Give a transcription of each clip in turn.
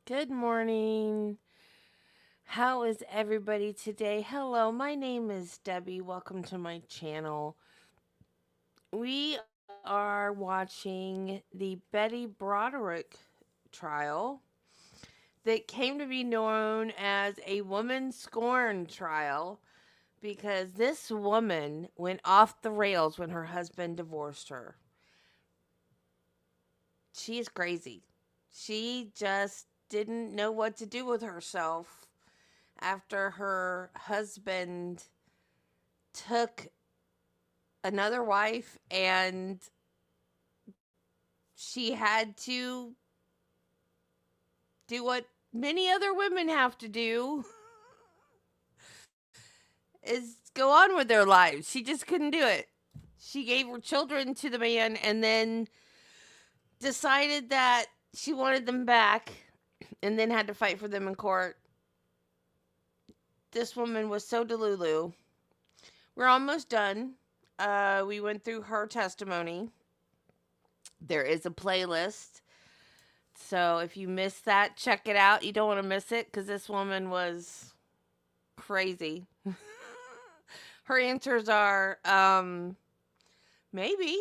Good morning. How is everybody today? Hello, my name is Debbie. Welcome to my channel. We are watching the Betty Broderick trial that came to be known as a woman scorned trial because this woman went off the rails when her husband divorced her. She is crazy. She just didn't know what to do with herself after her husband took another wife and she had to do what many other women have to do is go on with their lives. She just couldn't do it. She gave her children to the man and then decided that she wanted them back and then had to fight for them in court. This woman was so delulu. We're almost done. We went through her testimony. There is a playlist. So if you missed that, check it out. You don't want to miss it because this woman was crazy. Her answers are maybe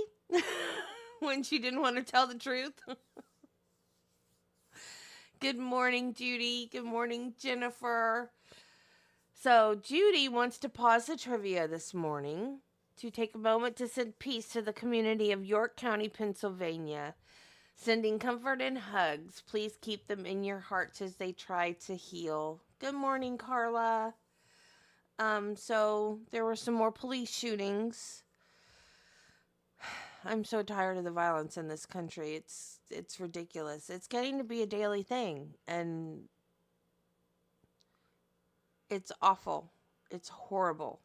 when she didn't want to tell the truth. Good morning, Judy. Good morning, Jennifer. So Judy wants to pause the trivia this morning to take a moment to send peace to the community of York County, Pennsylvania. Sending comfort and hugs. Please keep them in your hearts as they try to heal. Good morning, Carla. So there were some more police shootings. I'm so tired of the violence in this country. It's ridiculous. It's getting to be a daily thing, and it's awful. It's horrible.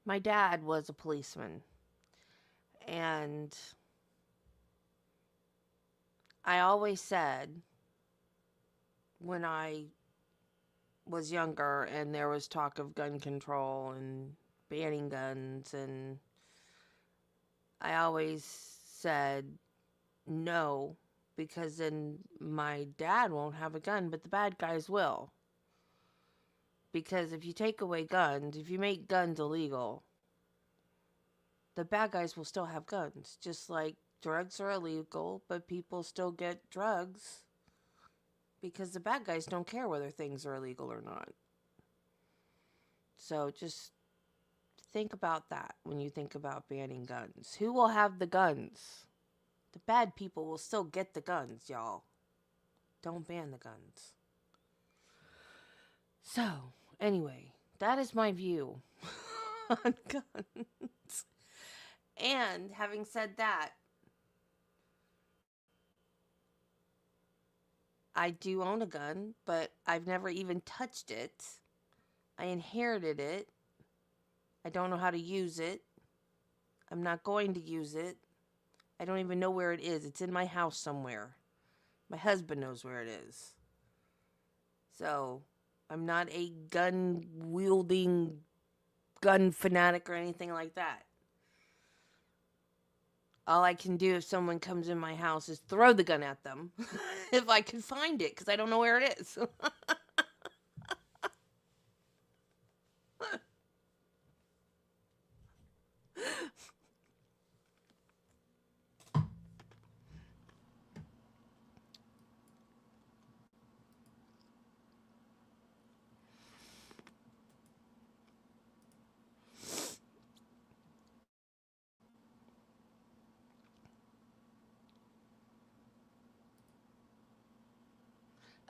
My dad was a policeman, and I always said when I was younger and there was talk of gun control and banning guns, and I always said no, because then my dad won't have a gun, but the bad guys will. Because if you take away guns, if you make guns illegal, the bad guys will still have guns. Just like drugs are illegal, but people still get drugs because the bad guys don't care whether things are illegal or not. So just think about that when you think about banning guns. Who will have the guns? The bad people will still get the guns, y'all. Don't ban the guns. So, anyway, that is my view on guns. And having said that, I do own a gun, but I've never even touched it. I inherited it. I don't know how to use it. I'm not going to use it. I don't even know where it is. It's in my house somewhere. My husband knows where it is. So, I'm not a gun-wielding gun fanatic or anything like that. All I can do if someone comes in my house is throw the gun at them if I can find it, because I don't know where it is.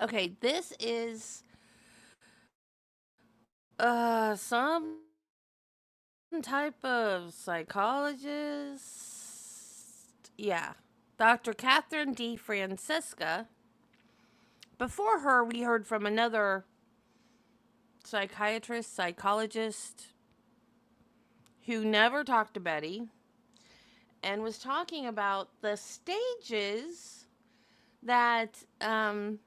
Okay, this is some type of psychologist. Yeah. Dr. Catherine D. Francisca. Before her, we heard from another psychiatrist, psychologist who never talked to Betty and was talking about the stages that the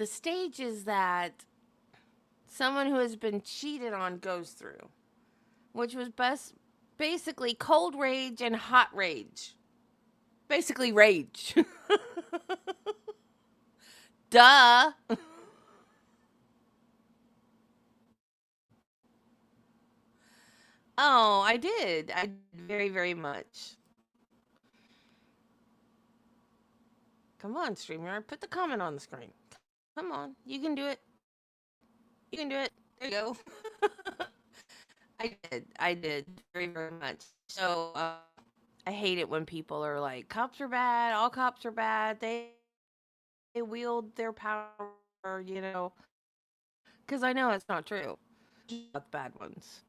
stages that someone who has been cheated on goes through, which was basically cold rage and hot rage. Basically rage. Duh. Oh, I did. I did very, very much. Come on, StreamYard. Put the comment on the screen. Come on. You can do it. You can do it. There you go. I did. I did very, very much. So, I hate it when people are like, cops are bad. All cops are bad. They wield their power, you know. Because I know it's not true. Just not the bad ones.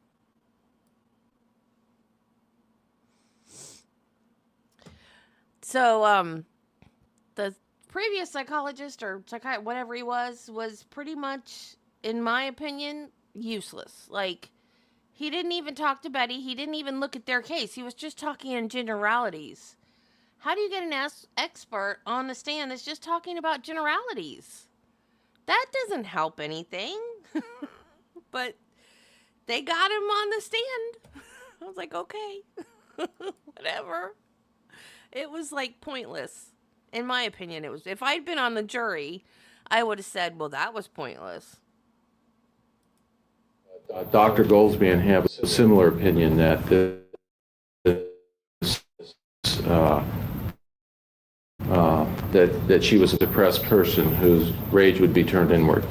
So, the previous psychologist or whatever he was pretty much, in my opinion, useless. Like, he didn't even talk to Betty. He didn't even look at their case. He was just talking in generalities. How do you get an expert on the stand that's just talking about generalities? That doesn't help anything. But they got him on the stand. I was like, okay, whatever. It was like pointless. In my opinion, it was. If I'd been on the jury, I would have said, well, that was pointless. Dr. Goldsby and have a similar opinion that that she was a depressed person whose rage would be turned inward.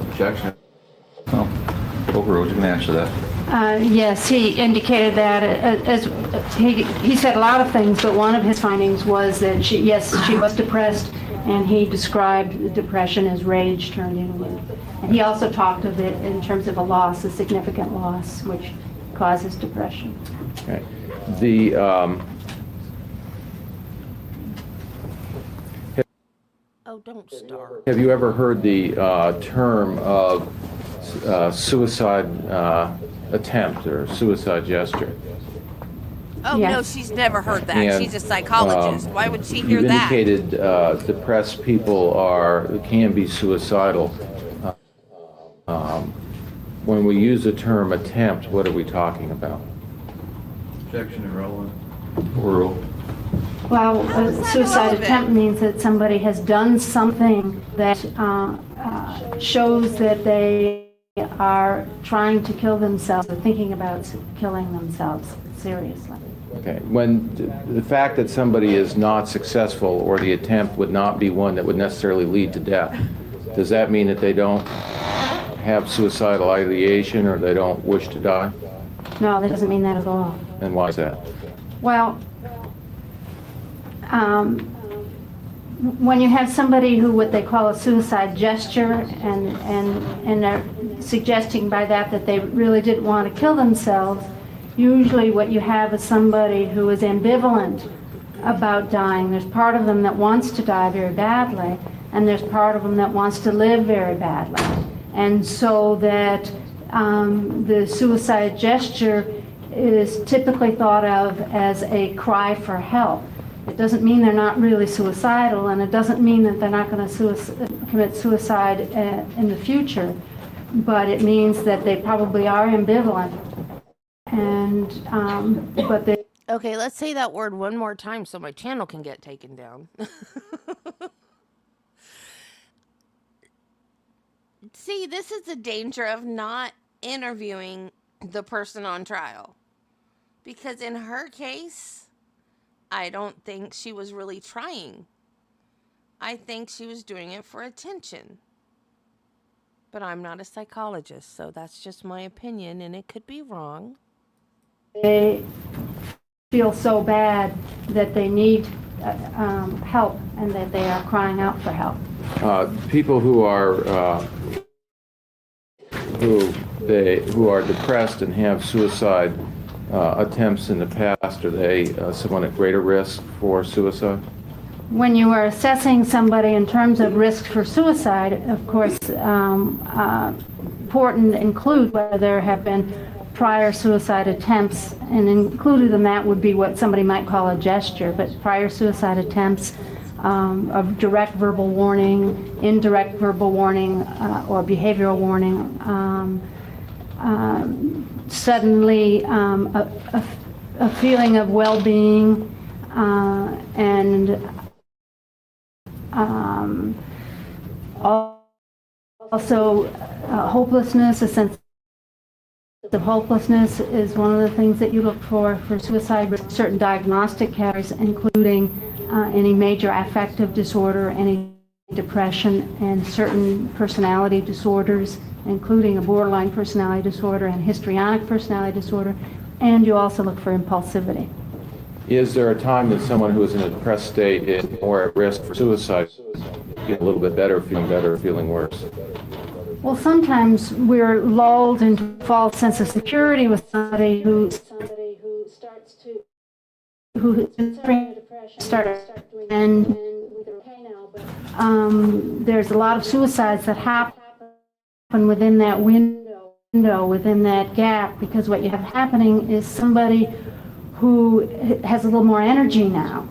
Objection. Oh, overruled. You can answer that. Yes, he indicated that as he said a lot of things, but one of his findings was that she was depressed, and he described depression as rage turned inward. And he also talked of it in terms of a significant loss, which causes depression. Okay. Oh, don't start. Have you ever heard the term of suicide attempt or suicide gesture? Oh, Yes. no, she's never heard that. And, she's a psychologist. Why would she hear You've that? indicated depressed people can be suicidal. When we use the term attempt, what are we talking about? Objection irrelevant. Overruled. Well, How is a that suicide relevant? attempt means that somebody has done something that shows that they are trying to kill themselves or thinking about killing themselves seriously. Okay. When the fact that somebody is not successful or the attempt would not be one that would necessarily lead to death, does that mean that they don't have suicidal ideation or they don't wish to die? No, that doesn't mean that at all. And why is that? Well, when you have somebody who what they call a suicide gesture and they're suggesting by that they really didn't want to kill themselves, usually what you have is somebody who is ambivalent about dying. There's part of them that wants to die very badly, and there's part of them that wants to live very badly. And so that the suicide gesture is typically thought of as a cry for help. It doesn't mean they're not really suicidal, and it doesn't mean that they're not going to commit suicide in the future, but it means that they probably are ambivalent. And but they. Okay, let's say that word one more time so my channel can get taken down. See, this is the danger of not interviewing the person on trial. Because in her case, I don't think she was really trying. I think she was doing it for attention. But I'm not a psychologist, so that's just my opinion, and it could be wrong. They feel so bad that they need help and that they are crying out for help. People who are who are depressed and have suicide attempts in the past, are they someone at greater risk for suicide? When you are assessing somebody in terms of risk for suicide, of course, important include whether there have been prior suicide attempts, and included in that would be what somebody might call a gesture, but prior suicide attempts of direct verbal warning, indirect verbal warning, or behavioral warning, suddenly a feeling of well-being, and also hopelessness, a sense of hopelessness is one of the things that you look for suicide. Certain diagnostic categories, including any major affective disorder, any depression, and certain personality disorders, including a borderline personality disorder and histrionic personality disorder, and you also look for impulsivity. Is there a time that someone who is in a depressed state is more at risk for suicide? Get a little bit better, feeling worse. Well, sometimes we're lulled into a false sense of security with somebody who starts to and there's a lot of suicides that happen within that window, within that gap, because what you have happening is somebody who has a little more energy now,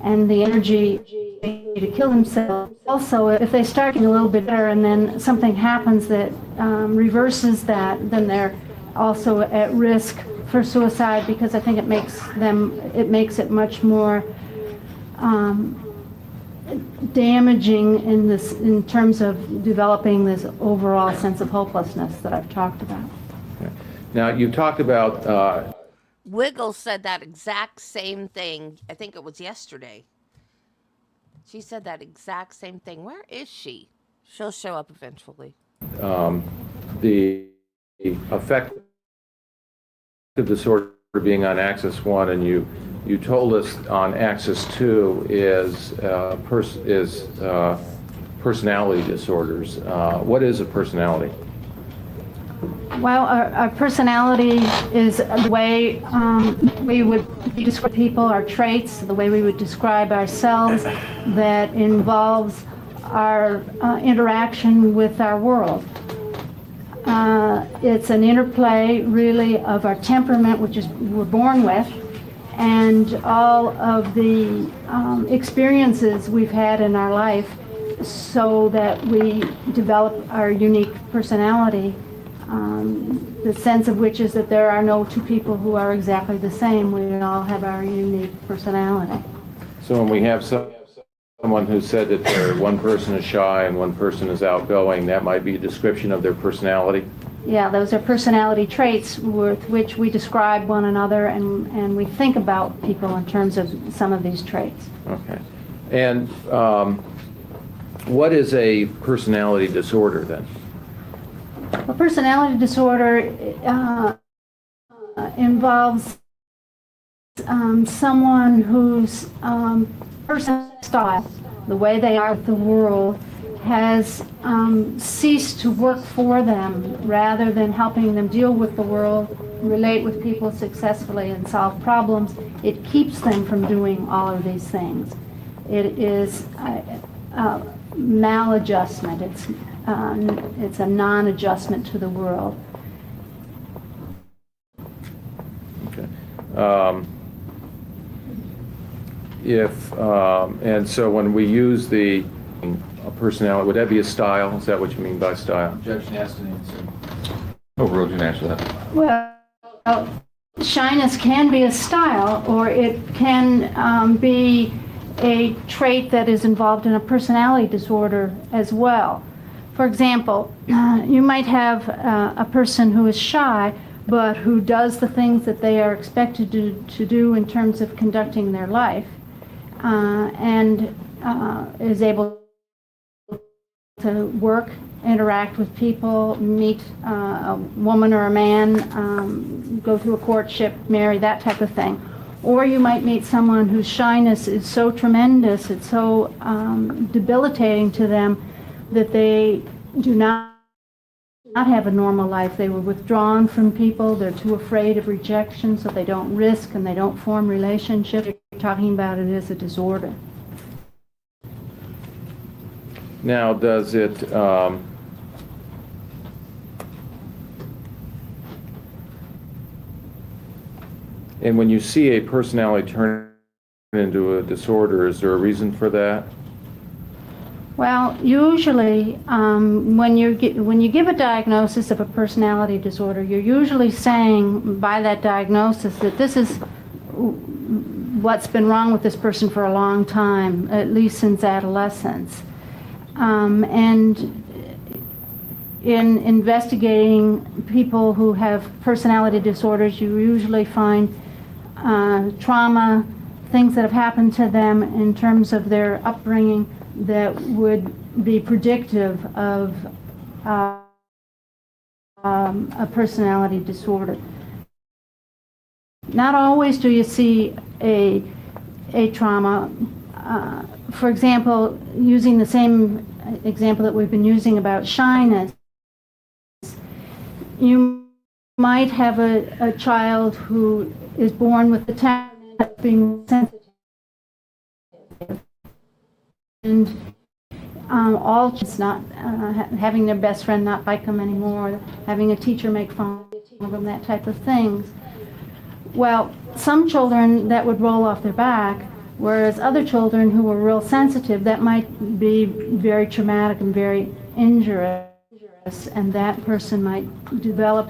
and the energy to kill themselves. Also, if they start getting a little bit better and then something happens that reverses that, then they're also at risk for suicide, because I think it makes it much more damaging in terms of developing this overall sense of hopelessness that I've talked about. Okay. Now, you talked about Wiggle said that exact same thing. I think it was yesterday. She said that exact same thing. Where is she? She'll show up eventually. the affective disorder being on axis 1, and you told us on axis 2 is personality disorders. What is a personality? Well, our personality is the way we would describe people, our traits, the way we would describe ourselves, that involves our interaction with our world. It's an interplay, really, of our temperament, which is we're born with, and all of the experiences we've had in our life, so that we develop our unique personality. The sense of which is that there are no two people who are exactly the same. We all have our unique personality. So when we have someone who said that one person is shy and one person is outgoing, that might be a description of their personality? Yeah, those are personality traits with which we describe one another, and we think about people in terms of some of these traits. Okay. And what is a personality disorder then? A personality disorder involves someone whose personal style, the way they are with the world, has ceased to work for them rather than helping them deal with the world, relate with people successfully, and solve problems. It keeps them from doing all of these things. It is maladjustment. It's a non-adjustment to the world. Okay. And so when we use a personality, would that be a style? Is that what you mean by style? Judge Naston answer. Overruled, you can answer that. Well, shyness can be a style, or it can be a trait that is involved in a personality disorder as well. For example, you might have a person who is shy, but who does the things that they are expected to do in terms of conducting their life, and is able to work, interact with people, meet a woman or a man, go through a courtship, marry, that type of thing. Or you might meet someone whose shyness is so tremendous, it's so debilitating to them, that they do not have a normal life. They were withdrawn from people. They're too afraid of rejection, so they don't risk and they don't form relationships. You're talking about it as a disorder. Now, does it And when you see a personality turn into a disorder, is there a reason for that? Well, usually, when you give a diagnosis of a personality disorder, you're usually saying by that diagnosis that this is what's been wrong with this person for a long time, at least since adolescence. And in investigating people who have personality disorders, you usually find trauma, things that have happened to them in terms of their upbringing that would be predictive of a personality disorder. Not always do you see a trauma. For example, using the same example that we've been using about shyness, you might have a child who is born with the talent of being sensitive. And all just not having their best friend not like them anymore, having a teacher make fun of them, that type of things. Well, some children that would roll off their back, whereas other children who were real sensitive, that might be very traumatic and very injurious, and that person might develop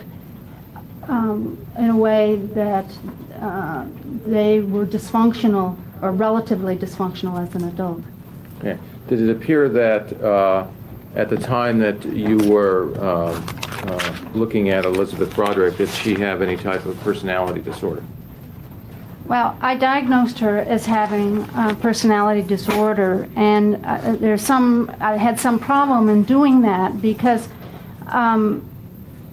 in a way that they were dysfunctional or relatively dysfunctional as an adult. Okay. Did it appear that at the time that you were looking at Elisabeth Broderick, did she have any type of personality disorder? Well, I diagnosed her as having a personality disorder, and I had some problem in doing that because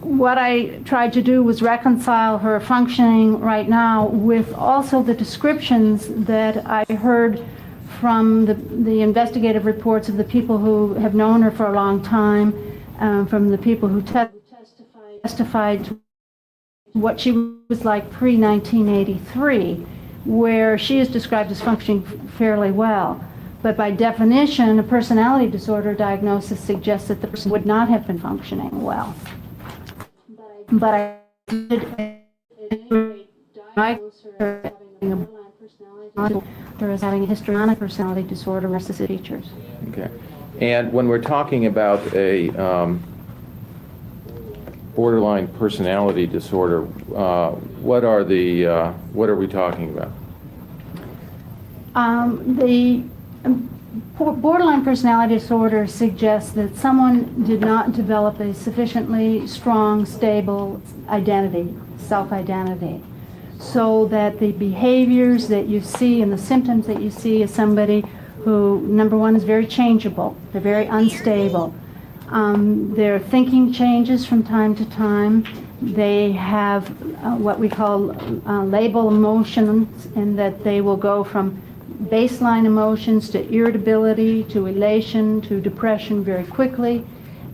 what I tried to do was reconcile her functioning right now with also the descriptions that I heard from the investigative reports of the people who have known her for a long time, from the people who testified to what she was like pre-1983, where she is described as functioning fairly well. But by definition, a personality disorder diagnosis suggests that the person would not have been functioning well. But I did diagnose her as having a borderline personality disorder, or as having a histrionic personality disorder, narcissistic features. Okay. And when we're talking about a borderline personality disorder, what are we talking about? The borderline personality disorder suggests that someone did not develop a sufficiently strong, stable identity, self-identity, so that the behaviors that you see and the symptoms that you see is somebody who, number one, is very changeable. They're very unstable. Their thinking changes from time to time. They have what we call label emotions, in that they will go from baseline emotions to irritability, to elation, to depression very quickly,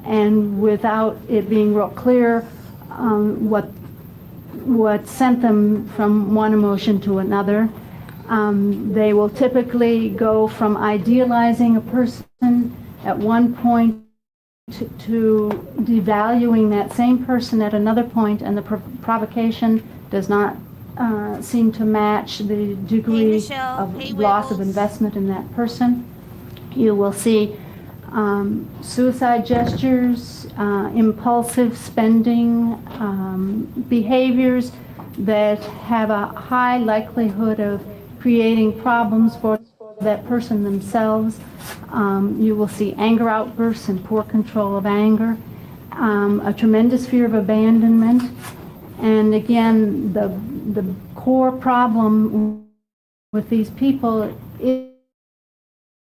and without it being real clear what sent them from one emotion to another. They will typically go from idealizing a person at one point to devaluing that same person at another point, and the provocation does not seem to match the degree of loss of investment in that person. You will see suicide gestures, impulsive spending, behaviors that have a high likelihood of creating problems for that person themselves. You will see anger outbursts and poor control of anger, a tremendous fear of abandonment, and again, the core problem with these people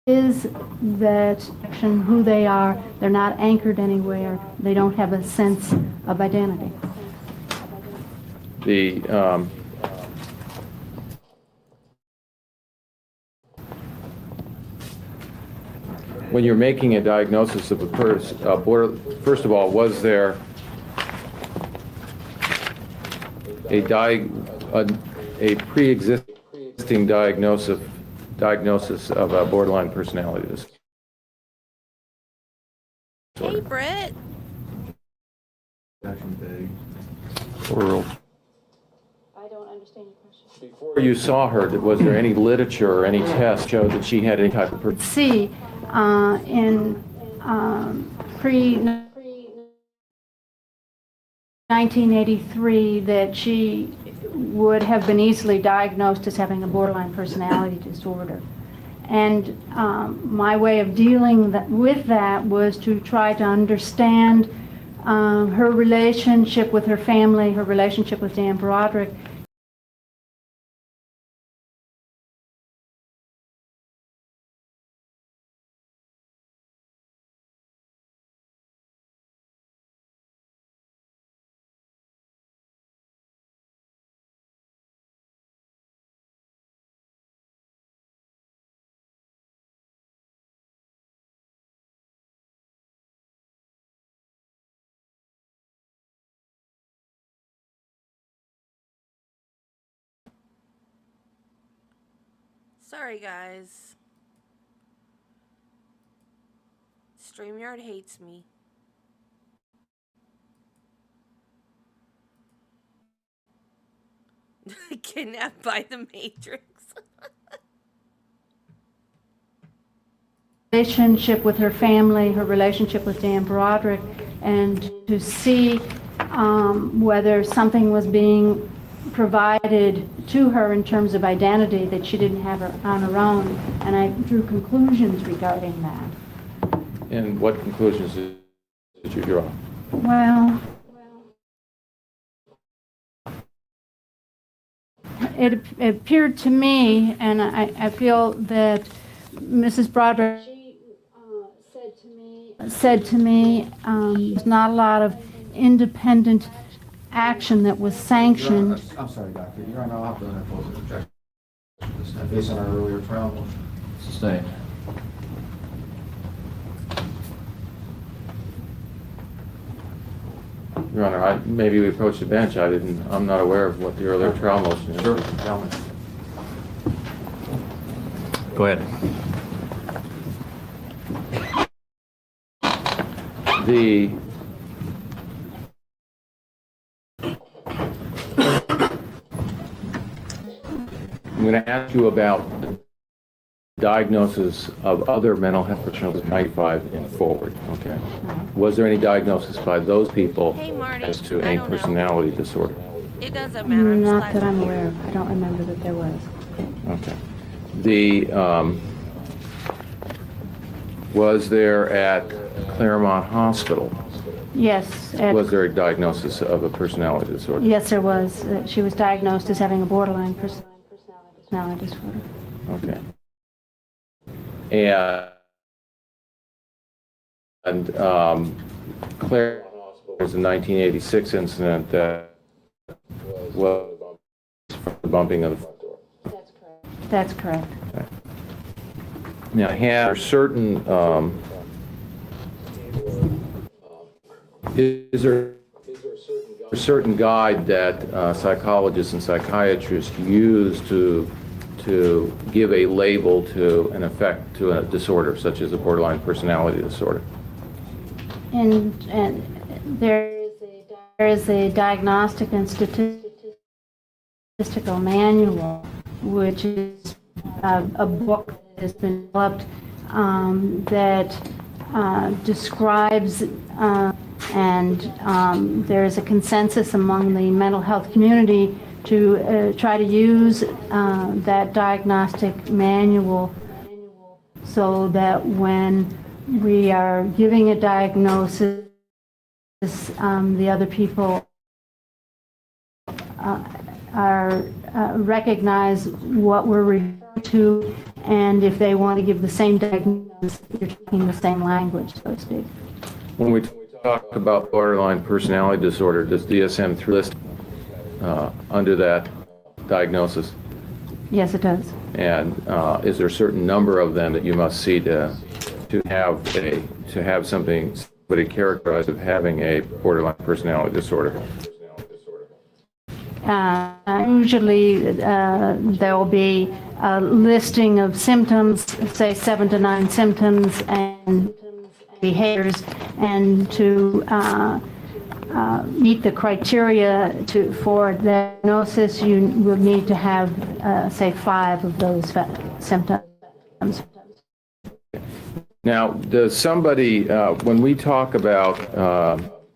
is that who they are, they're not anchored anywhere, they don't have a sense of identity. When you're making a diagnosis of a person, first of all, was there a pre-existing diagnosis of a borderline personality disorder? Hey, Britt. Oral. I don't understand your question. before you saw her, was there any literature or any test showed that she had any type of See, in pre 1983 that she would have been easily diagnosed as having a borderline personality disorder. And my way of dealing with that was to try to understand her relationship with her family, her relationship with Dan Broderick. Sorry, guys. StreamYard hates me. Kidnapped by the Matrix. Relationship with her family, her relationship with Dan Broderick, and to see whether something was being provided to her in terms of identity that she didn't have on her own, and I drew conclusions regarding that. And what conclusions did you draw? Well, it appeared to me, and I feel that Mrs. Broderick said to me there's not a lot of independent action that was sanctioned. I'm sorry, Doctor. You're on off on opposing objection. Based on our earlier trial motion. Sustained. Your Honor, maybe we approached the bench. I'm not aware of what the earlier trial motion is. Sure. Tell me. Go ahead. I'm going to ask you about the diagnosis of other mental health professionals 95 and forward, okay? Was there any diagnosis by those people Hey, Marty, as to I any don't know. personality disorder? It doesn't matter. I'm just Not glad that to I'm hear. aware of. I don't remember that there was. Okay. Was there at Claremont Hospital, Yes. was there a diagnosis of a personality disorder? Yes, there was. She was diagnosed as having a borderline personality disorder. Okay. And Claire was a 1986 incident that was from the bumping of the front door. That's correct. Now, have certain, is there a certain guide that psychologists and psychiatrists use to give a label to an effect to a disorder such as a borderline personality disorder? And there is a diagnostic and statistical manual, which is a book that has been developed that describes and there is a consensus among the mental health community to try to use that diagnostic manual so that when we are giving a diagnosis, the other people recognize what we're referring to, and if they want to give the same diagnosis, you're talking the same language, so to speak. When we talk about borderline personality disorder, does DSM-3 list under that diagnosis? Yes, it does. And is there a certain number of them that you must see to have somebody characterized of having a borderline personality disorder? Usually there will be a listing of symptoms, say 7 to 9 symptoms and behaviors, and to meet the criteria for diagnosis, you would need to have, say, 5 of those symptoms. Now, does somebody, when we talk about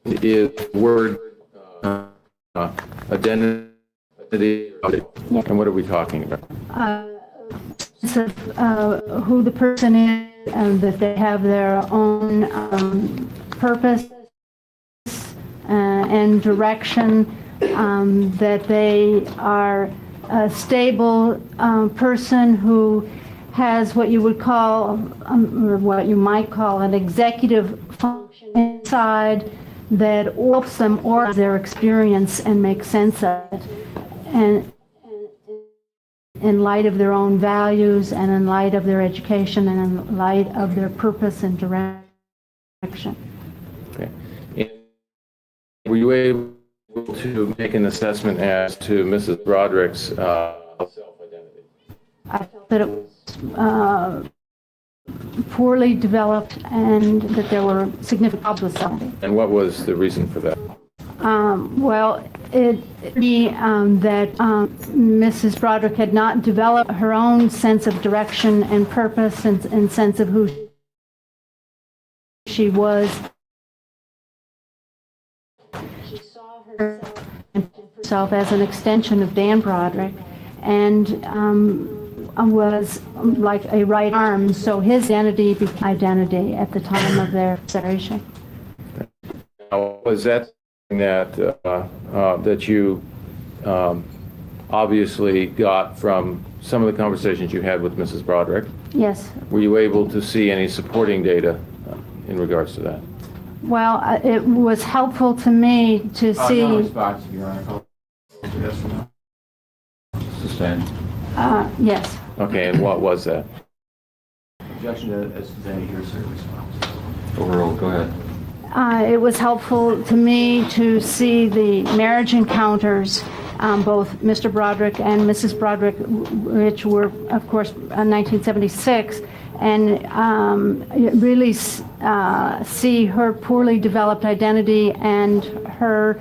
is word identity, and what are we talking about? Who the person is, and that they have their own purpose and direction, that they are a stable person who has what you would call, or what you might call, an executive function inside that helps them organize their experience and make sense of it, and in light of their own values, and in light of their education, and in light of their purpose and direction. Okay. And were you able to make an assessment as to Mrs. Broderick's self-identity? I felt that it was poorly developed and that there were significant problems with self-identity. And what was the reason for that? Well, it be that Mrs. Broderick had not developed her own sense of direction and purpose and sense of who she was. She saw herself as an extension of Dan Broderick, and was like a right arm, so his identity became identity at the time of their separation. Now, was that that you obviously got from some of the conversations you had with Mrs. Broderick? Yes. Were you able to see any supporting data in regards to that? Well, it was helpful to me to see. No response, Your Honor. Yes or no? Sustained. Yes. Okay, and what was that? Objection to as to any hearsay response. Overruled. Go ahead. It was helpful to me to see the marriage encounters, both Mr. Broderick and Mrs. Broderick, which were, of course, 1976, and really see her poorly developed identity and her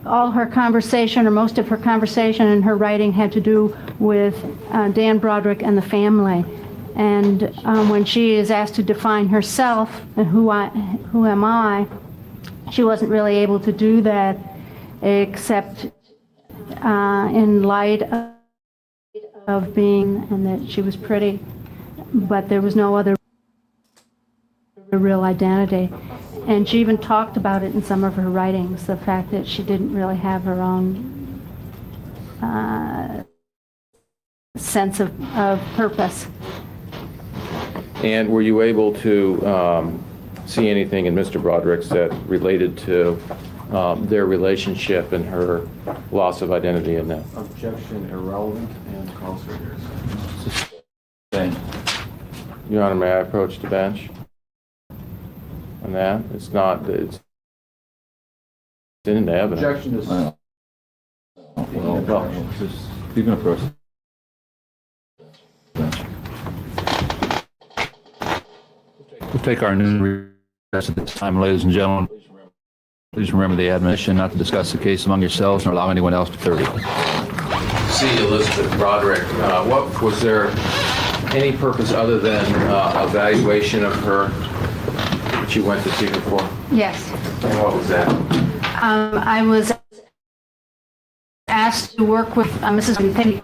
all her conversation, or most of her conversation and her writing, had to do with Dan Broderick and the family. And when she is asked to define herself and who am I, she wasn't really able to do that, except in light of being, and that she was pretty, but there was no other real identity. And she even talked about it in some of her writings, the fact that she didn't really have her own sense of purpose. And were you able to see anything in Mr. Broderick's that related to their relationship and her loss of identity in that? Objection irrelevant and calls for hearsay. Sustained. Your Honor, may I approach the bench on that? It's not, it's in the evidence. Objection is. Well, just, you can approach. We'll take our noon recess at this time, ladies and gentlemen. Please remember the admonition not to discuss the case among yourselves nor allow anyone else to 30. See Elizabeth Broderick. What was there any purpose other than evaluation of her that you went to see her for? Yes. And what was that? I was asked to work with Mrs. Penny,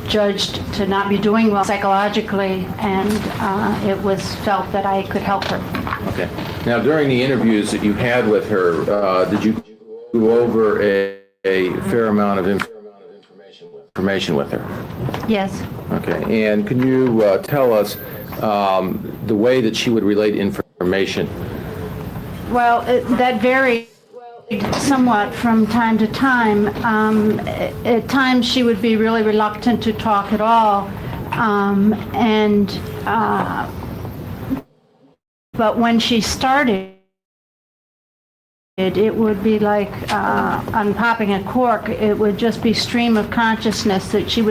judged to not be doing well psychologically, and it was felt that I could help her. Okay. Now, during the interviews that you had with her, did you go over a fair amount of information with her? Yes. Okay. And can you tell us the way that she would relate information? Well, that varied somewhat from time to time. At times she would be really reluctant to talk at all, but when she started, it would be like unpopping a cork. It would just be stream of consciousness that she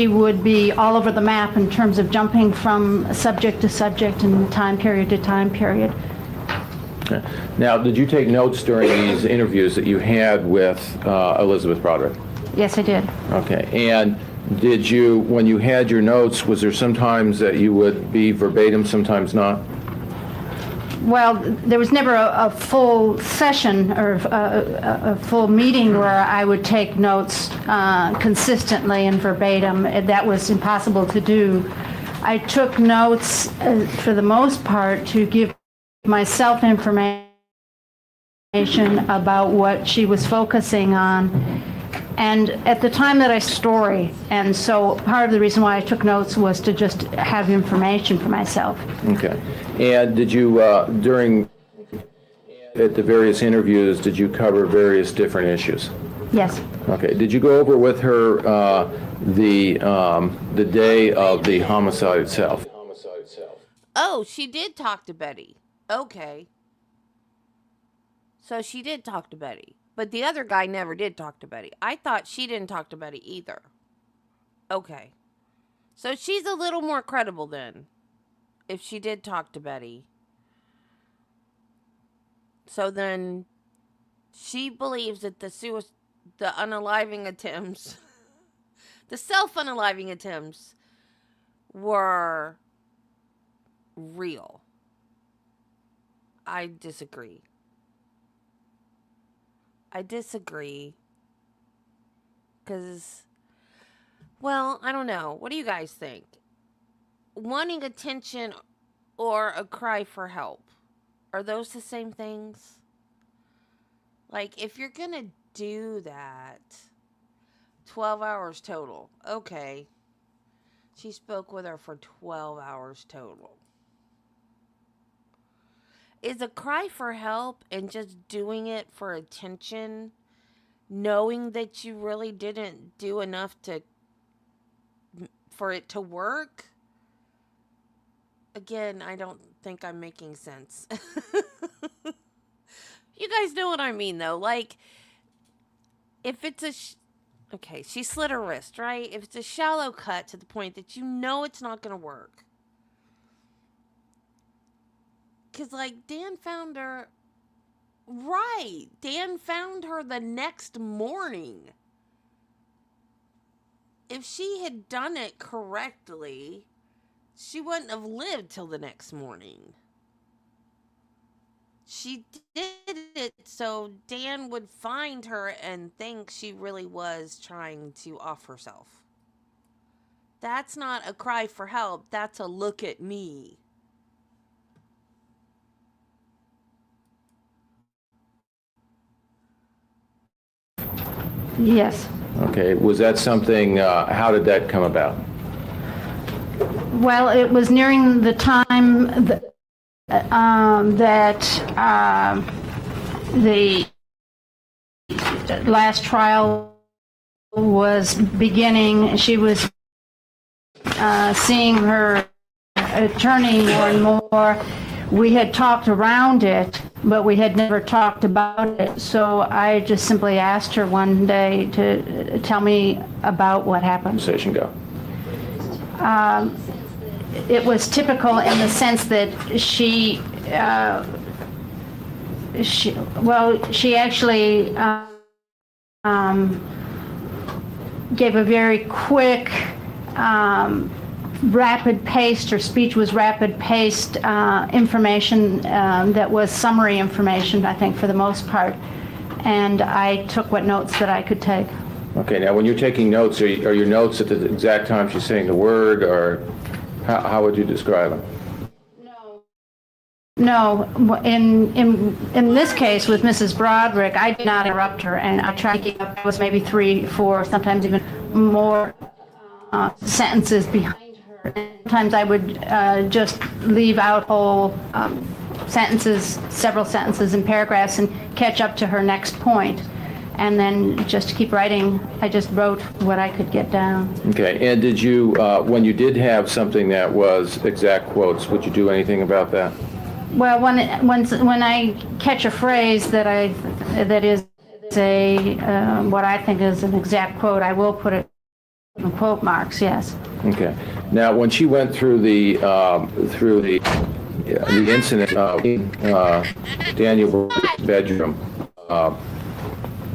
would be all over the map in terms of jumping from subject to subject and time period to time period. Okay. Now, did you take notes during these interviews that you had with Elisabeth Broderick? Yes, I did. Okay. And did you, when you had your notes, was there sometimes that you would be verbatim, sometimes not? Well, there was never a full session or a full meeting where I would take notes consistently and verbatim. That was impossible to do. I took notes for the most part to give myself information about what she was focusing on. And at the time that I story, and so part of the reason why I took notes was to just have information for myself. Okay. And did you, during, at the various interviews, did you cover various different issues? Yes. Okay. Did you go over with her the day of the homicide itself? Oh, she did talk to Betty. Okay. So she did talk to Betty. But the other guy never did talk to Betty. I thought she didn't talk to Betty either. Okay. So she's a little more credible then, if she did talk to Betty. So then she believes that the unaliving attempts, the self-unaliving attempts were real. I disagree. Because, well, I don't know. What do you guys think? Wanting attention or a cry for help, are those the same things? Like, if you're going to do that, 12 hours total. Okay. She spoke with her for 12 hours total. Is a cry for help and just doing it for attention, knowing that you really didn't do enough for it to work? Again, I don't think I'm making sense. You guys know what I mean, though. Like, if it's okay, she slit her wrist, right? If it's a shallow cut to the point that you know it's not going to work. Because, like, Dan found her... Right. Dan found her the next morning. If she had done it correctly, she wouldn't have lived till the next morning. She did it so Dan would find her and think she really was trying to off herself. That's not a cry for help. That's a look at me. Yes. Okay. Was that something, how did that come about? Well, it was nearing the time that the last trial was beginning. She was seeing her attorney more and more. We had talked around it, but we had never talked about it. So I just simply asked her one day to tell me about what happened. Conversation go. It was typical in the sense that she actually gave a very quick, rapid-paced, her speech was rapid-paced information that was summary information, I think, for the most part. And I took what notes that I could take. Okay, now when you're taking notes, are your notes at the exact time she's saying the word, or how would you describe them? No, in this case with Mrs. Broderick, I did not interrupt her, and I tried to keep up. It was maybe 3, 4, sometimes even more sentences behind her. And sometimes I would just leave out whole sentences, several sentences and paragraphs, and catch up to her next point. And then just keep writing. I just wrote what I could get down. Okay, and did you, when you did have something that was exact quotes, would you do anything about that? Well, when I catch a phrase that is what I think is an exact quote, I will put it in quote marks. Yes. Okay. Now, when she went through the the incident in Daniel Broderick's bedroom,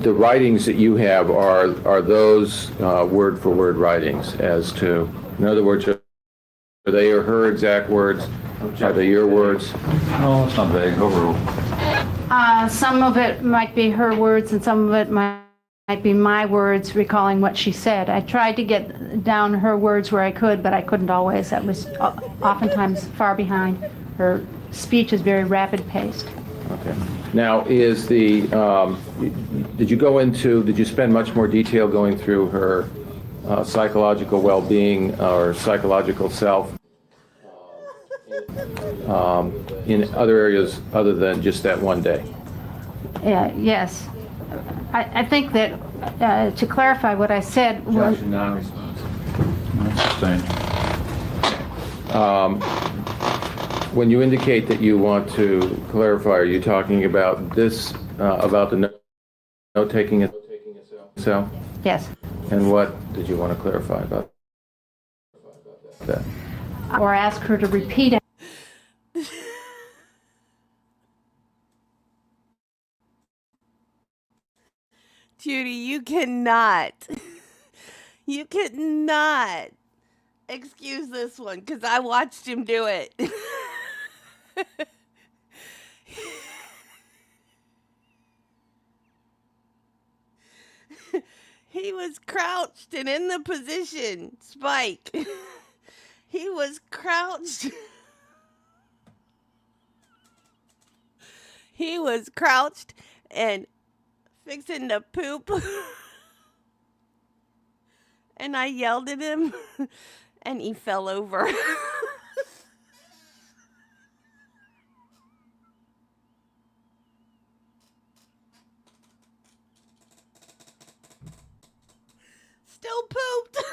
the writings that you have are those word-for-word writings as to, in other words, are they her exact words? Are they your words? No, it's not vague, overruled. Some of it might be her words and some of it might be my words recalling what she said. I tried to get down her words where I could, but I couldn't always. That was oftentimes far behind. Her speech is very rapid-paced. Okay. Now, is the, did you spend much more detail going through her psychological well-being or psychological self in other areas other than just that one day? Yes. I think that to clarify what I said was... Objection, non-responsive. Sustained. When you indicate that you want to clarify, are you talking about this, about the note-taking itself? Yes. And what did you want to clarify about that? Or ask her to repeat it. Judy, you cannot excuse this one because I watched him do it. He was crouched and in the position, Spike. He was crouched. He was crouched and fixing to poop. And I yelled at him and he fell over. Still pooped.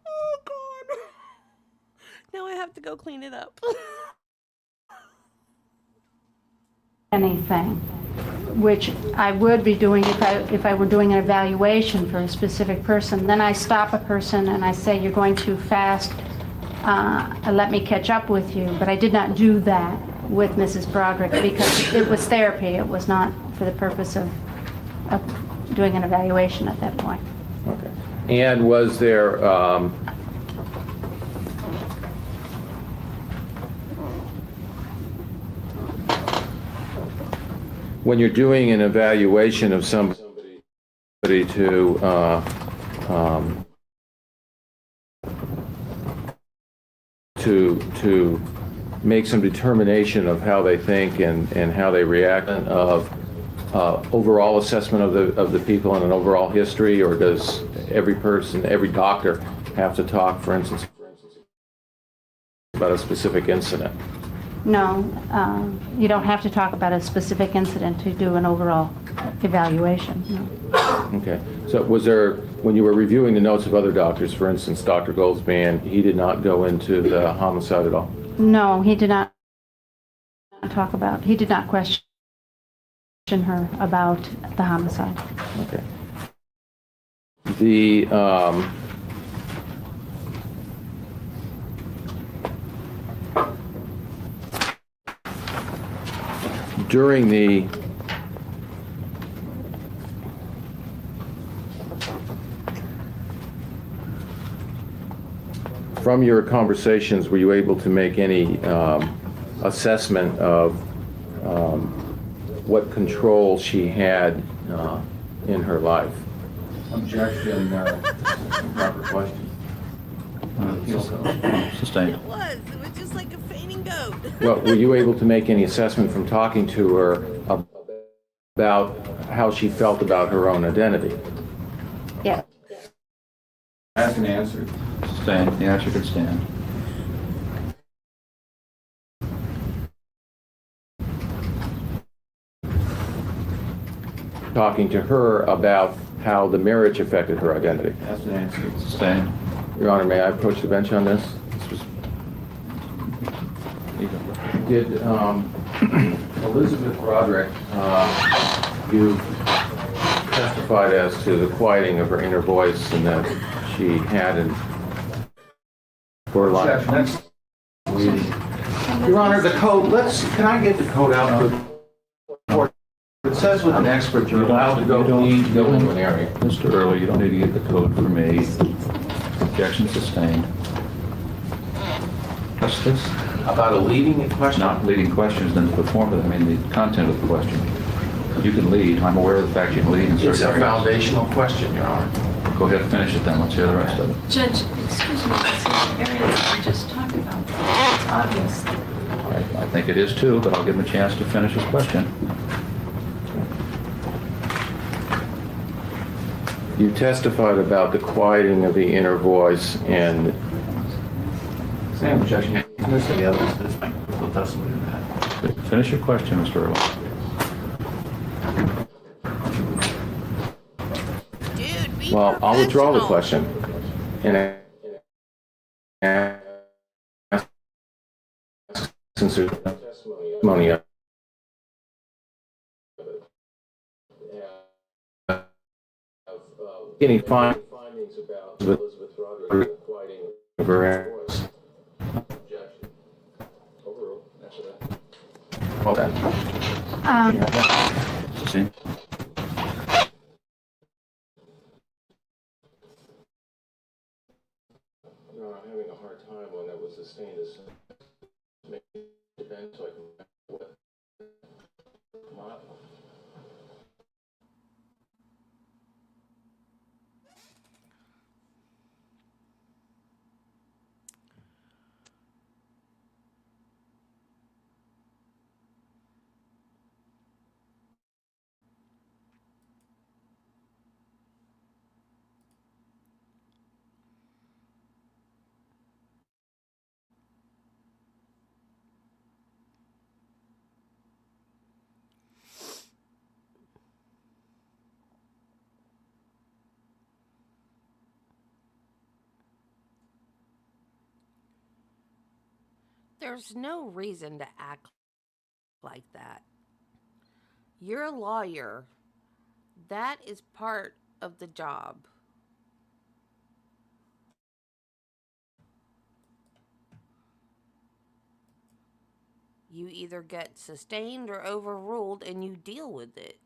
Oh God. Now I have to go clean it up. Anything, which I would be doing if I were doing an evaluation for a specific person. Then I stop a person and I say, you're going too fast, let me catch up with you. But I did not do that with Mrs. Broderick because it was therapy. It was not for the purpose of doing an evaluation at that point. Okay. And was there, when you're doing an evaluation of somebody to make some determination of how they think and how they react, of overall assessment of the people and an overall history, or does every person, every doctor have to talk, for instance, about a specific incident? No, you don't have to talk about a specific incident to do an overall evaluation. No. Okay. So was there, when you were reviewing the notes of other doctors, for instance, Dr. Goldsman, he did not go into the homicide at all? No, he did not he did not question her about the homicide. Okay. The, during the from your conversations, were you able to make any assessment of what control she had in her life? Objection, proper question. Sustained. It was just like a fainting goat. Well, were you able to make any assessment from talking to her about how she felt about her own identity? Yeah. Asked and answered. Sustained. The answer could stand. Talking to her about how the marriage affected her identity? Asked and answered. Sustained. Your Honor, may I approach the bench on this? Did Elisabeth Broderick, you testified as to the quieting of her inner voice and that she had for like next meeting. Your Honor, the code, can I get the code out for, it says with an expert, you're allowed to go into an area. Mr. Early, you don't need to get the code for me. Objection sustained. That's About a leading question? not leading questions, then the form of, the content of the question. You can lead. I'm aware of the fact you can lead in It's certain a areas. foundational question, Your Honor. Go ahead and finish it then. Let's hear the rest of it. Judge, excuse me, it's the areas that we just talked about. It's obvious. I think it is too, but I'll give him a chance to finish his question. You testified about the quieting of the inner voice and Same objection. This is the evidence. This will testimony to that. Finish your question, Mr. Early. Dude, be well, I'll withdraw the professional. question. And since there's testimony of any findings about Elisabeth Broderick quieting of her voice. Objection. Overruled. After that. Well done. See? No, I'm having a hard time when that was sustained as make it bend so I can what model. There's no reason to act like that. You're a lawyer. That is part of the job. You either get sustained or overruled and you deal with it.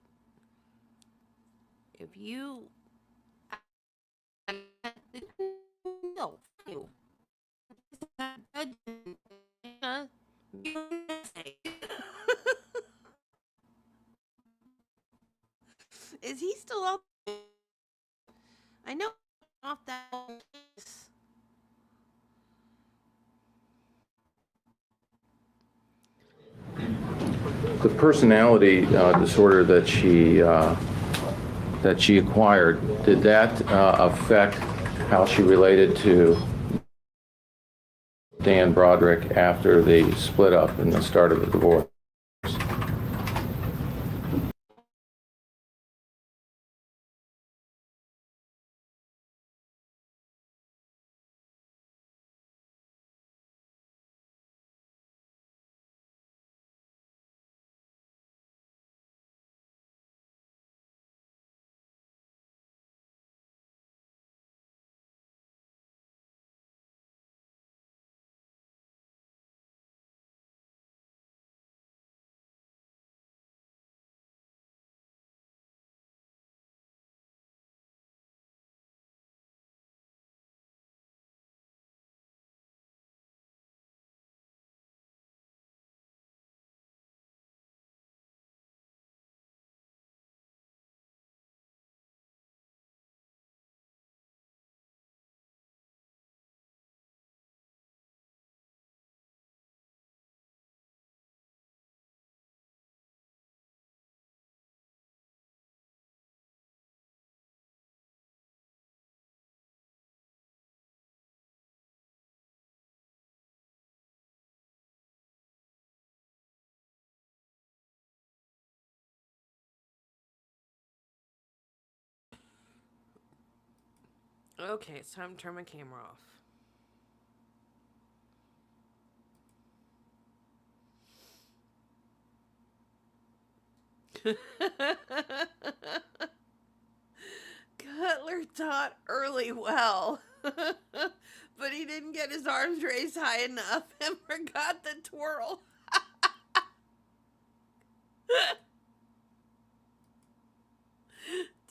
If you no, you. Is he still up? I know off that case. The personality disorder that she acquired, did that affect how she related to Dan Broderick after they split up and the start of the divorce? Okay, it's time to turn my camera off. Cutler brother taught early well, but he didn't get his arms raised high enough and forgot the twirl.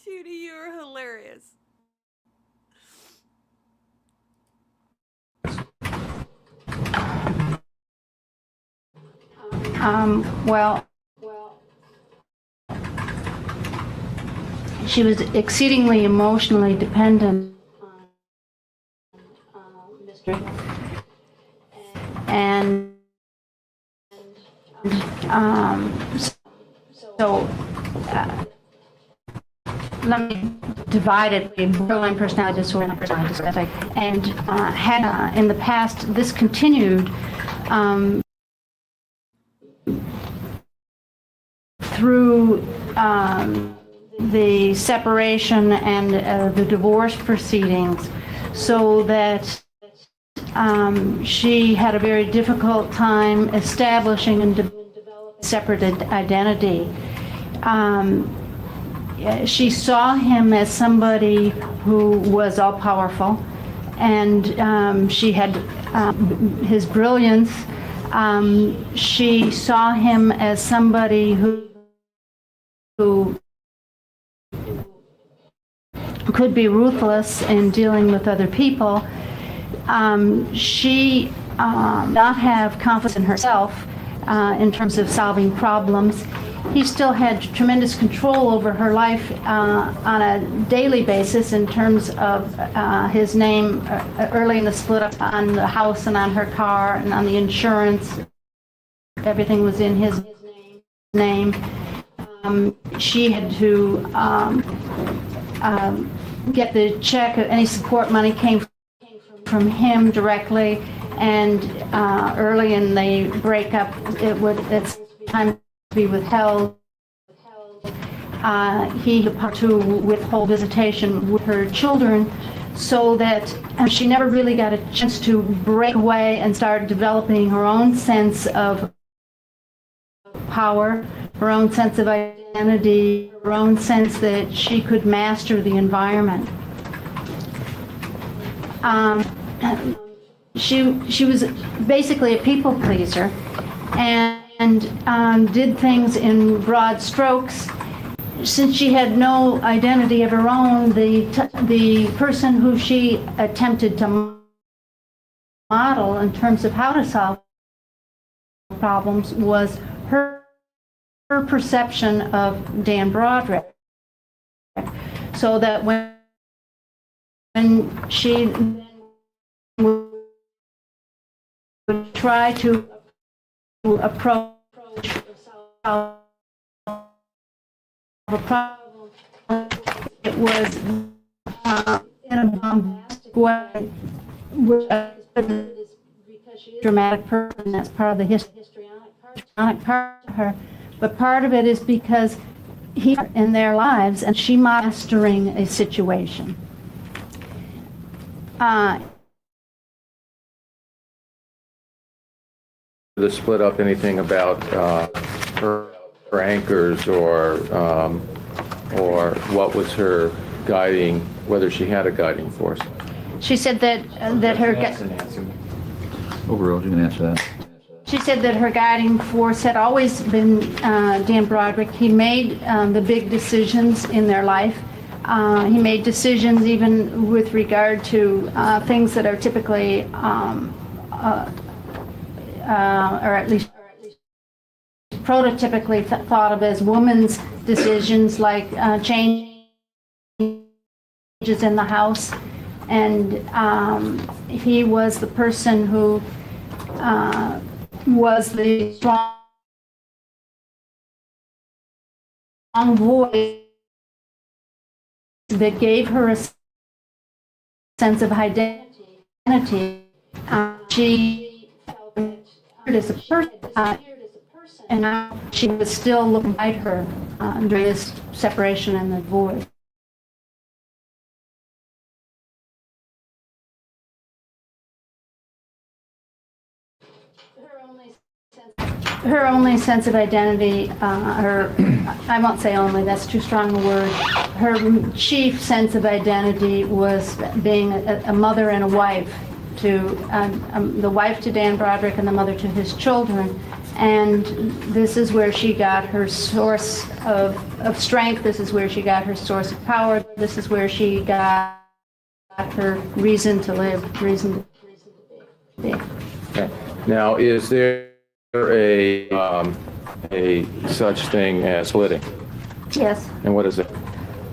Judy, you are hilarious. Well, she was exceedingly emotionally dependent on Mr. And so let me divide it between borderline personality disorder and personality disorder. And had in the past this continued through the separation and the divorce proceedings, so that she had a very difficult time establishing and developing a separate identity. She saw him as somebody who was all-powerful, and she had his brilliance. She saw him as somebody who could be ruthless in dealing with other people. She not have confidence in herself in terms of solving problems. He still had tremendous control over her life on a daily basis in terms of his name early in the split up on the house and on her car and on the insurance. Everything was in his name. She had to get the check. Any support money came from him directly, and early in the breakup, it's time to be withheld. He had to withhold visitation with her children, so that she never really got a chance to break away and start developing her own sense of power, her own sense of identity, her own sense that she could master the environment. She was basically a people pleaser, and did things in broad strokes. Since she had no identity of her own, the person who she attempted to model in terms of how to solve problems was her perception of Dan Broderick. So that when she would try to approach a problem, it was in a bombastic way, because she is a dramatic person. That's part of the histrionic part of her. But part of it is because he's in their lives and she mastering a situation. To split up anything about her anchors or what was her guiding, whether she had a guiding force? She said that her Overall, you can answer that. she said that her guiding force had always been Dan Broderick. He made the big decisions in their life. He made decisions even with regard to things that are typically, or at least prototypically thought of as women's decisions, like changes in the house. And he was the person who was the strong voice that gave her a sense of identity. She felt as a person, and now she was still looking at her during this separation and the divorce. her only sense of identity, I won't say only, that's too strong a word. Her chief sense of identity was being a mother and a wife to, the wife to Dan Broderick and the mother to his children. And this is where she got her source of strength. This is where she got her source of power. This is where she got her reason to live, reason to be. Okay. Now, is there a such thing as splitting? Yes. And what is it?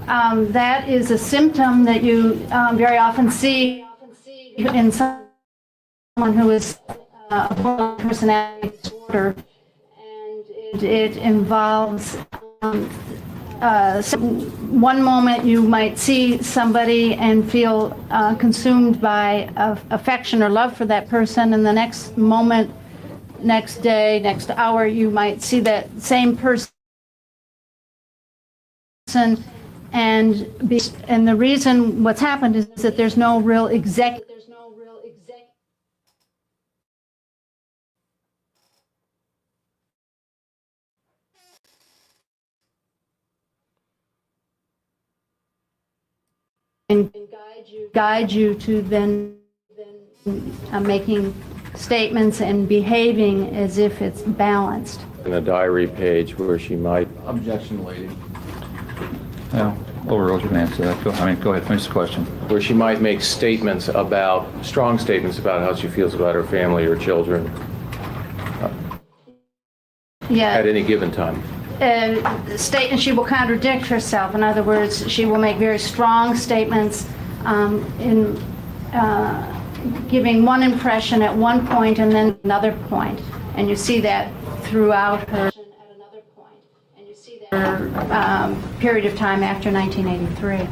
That is a symptom that you very often see in someone who is a borderline personality disorder, and it involves one moment you might see somebody and feel consumed by affection or love for that person, and the next moment, next day, next hour, you might see that same person and the reason what's happened is that there's no real and guide you to then making statements and behaving as if it's balanced. In a diary page where she might, Objection, lady. Well, overruled, you can answer that. Go ahead, finish the question. where she might make statements about, strong statements about how she feels about her family or children Yeah. at any given time. She will contradict herself. In other words, she will make very strong statements in giving one impression at one point and then another point. And you see that throughout her period of time after 1983.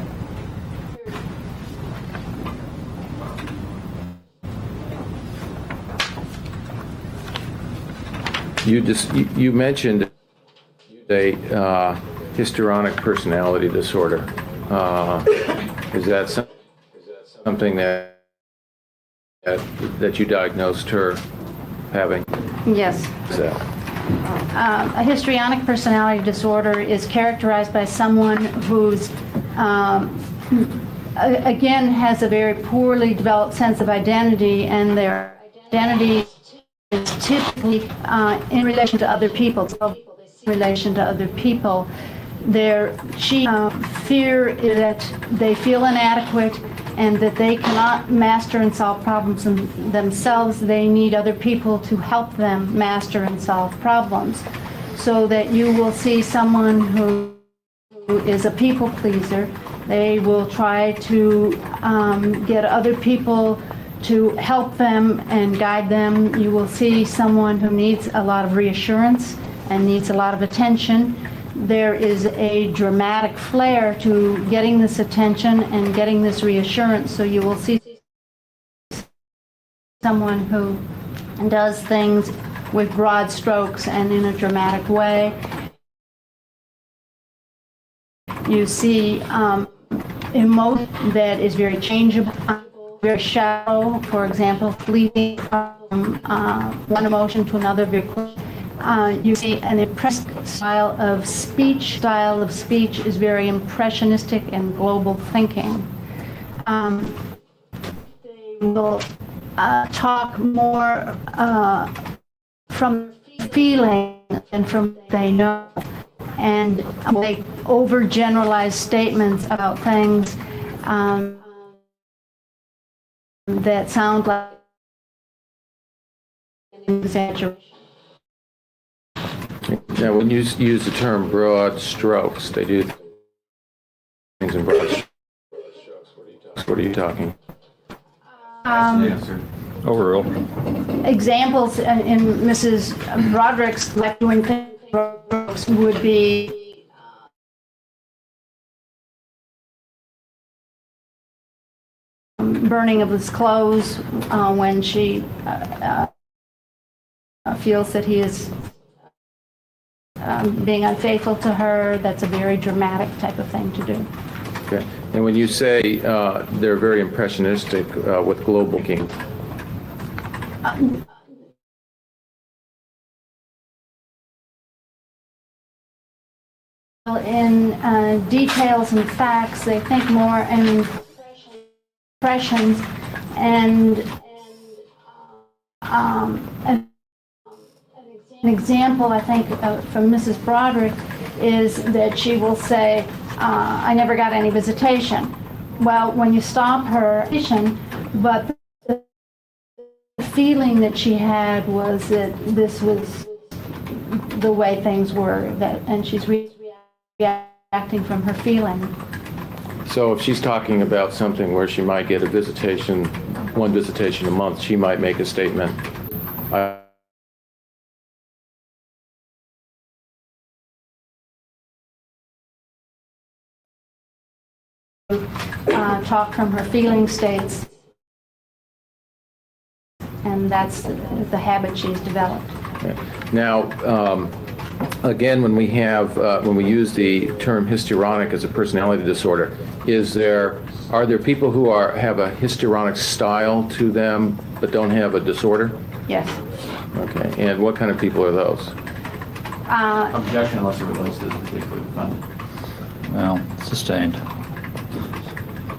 You mentioned a histrionic personality disorder. Is that something that you diagnosed her having? Yes. Is that? A histrionic personality disorder is characterized by someone who's, again, has a very poorly developed sense of identity, and their identity is typically in relation to other people. In relation to other people, their chief fear is that they feel inadequate and that they cannot master and solve problems themselves. They need other people to help them master and solve problems. So that you will see someone who is a people pleaser. They will try to get other people to help them and guide them. You will see someone who needs a lot of reassurance and needs a lot of attention. There is a dramatic flair to getting this attention and getting this reassurance. So you will see someone who does things with broad strokes and in a dramatic way. You see emotion that is very changeable, very shallow, for example, fleeting from one emotion to another very quickly. You see an impressive style of speech. Style of speech is very impressionistic and global thinking. They will talk more from feeling than from what they know, and they overgeneralize statements about things that sound like an exaggeration. Now, when you use the term broad strokes, they do things in broad strokes. What are you talking? Overruled. Examples in Mrs. Broderick's life doing things would be burning of his clothes when she feels that he is being unfaithful to her. That's a very dramatic type of thing to do. Okay. And when you say they're very impressionistic with global thinking, in details and facts. They think more in impressions. And an example, I think, from Mrs. Broderick is that she will say, I never got any visitation. Well, when you stop her, but the feeling that she had was that this was the way things were, and she's reacting from her feeling. So if she's talking about something where she might get a visitation, one visitation a month, she might make a statement. Talk from her feeling states, and that's the habit she's developed. Now, again, when we use the term histrionic as a personality disorder, are there people who have a histrionic style to them but don't have a disorder? Yes. Okay, and what kind of people are those? Objection unless it relates to the particular defendant. Well, sustained.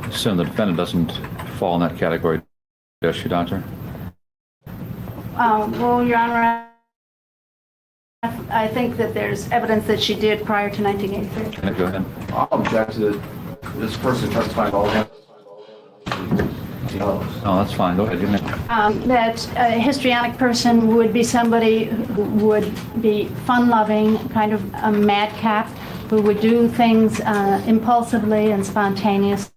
Assume the defendant doesn't fall in that category, does she, Doctor? Well, Your Honor, I think that there's evidence that she did prior to 1983. Can I go ahead? I'll object to this person testifying all the Oh, that's fine. Go ahead. You may. That a histrionic person would be somebody who would be fun-loving, kind of a madcap, who would do things impulsively and spontaneously,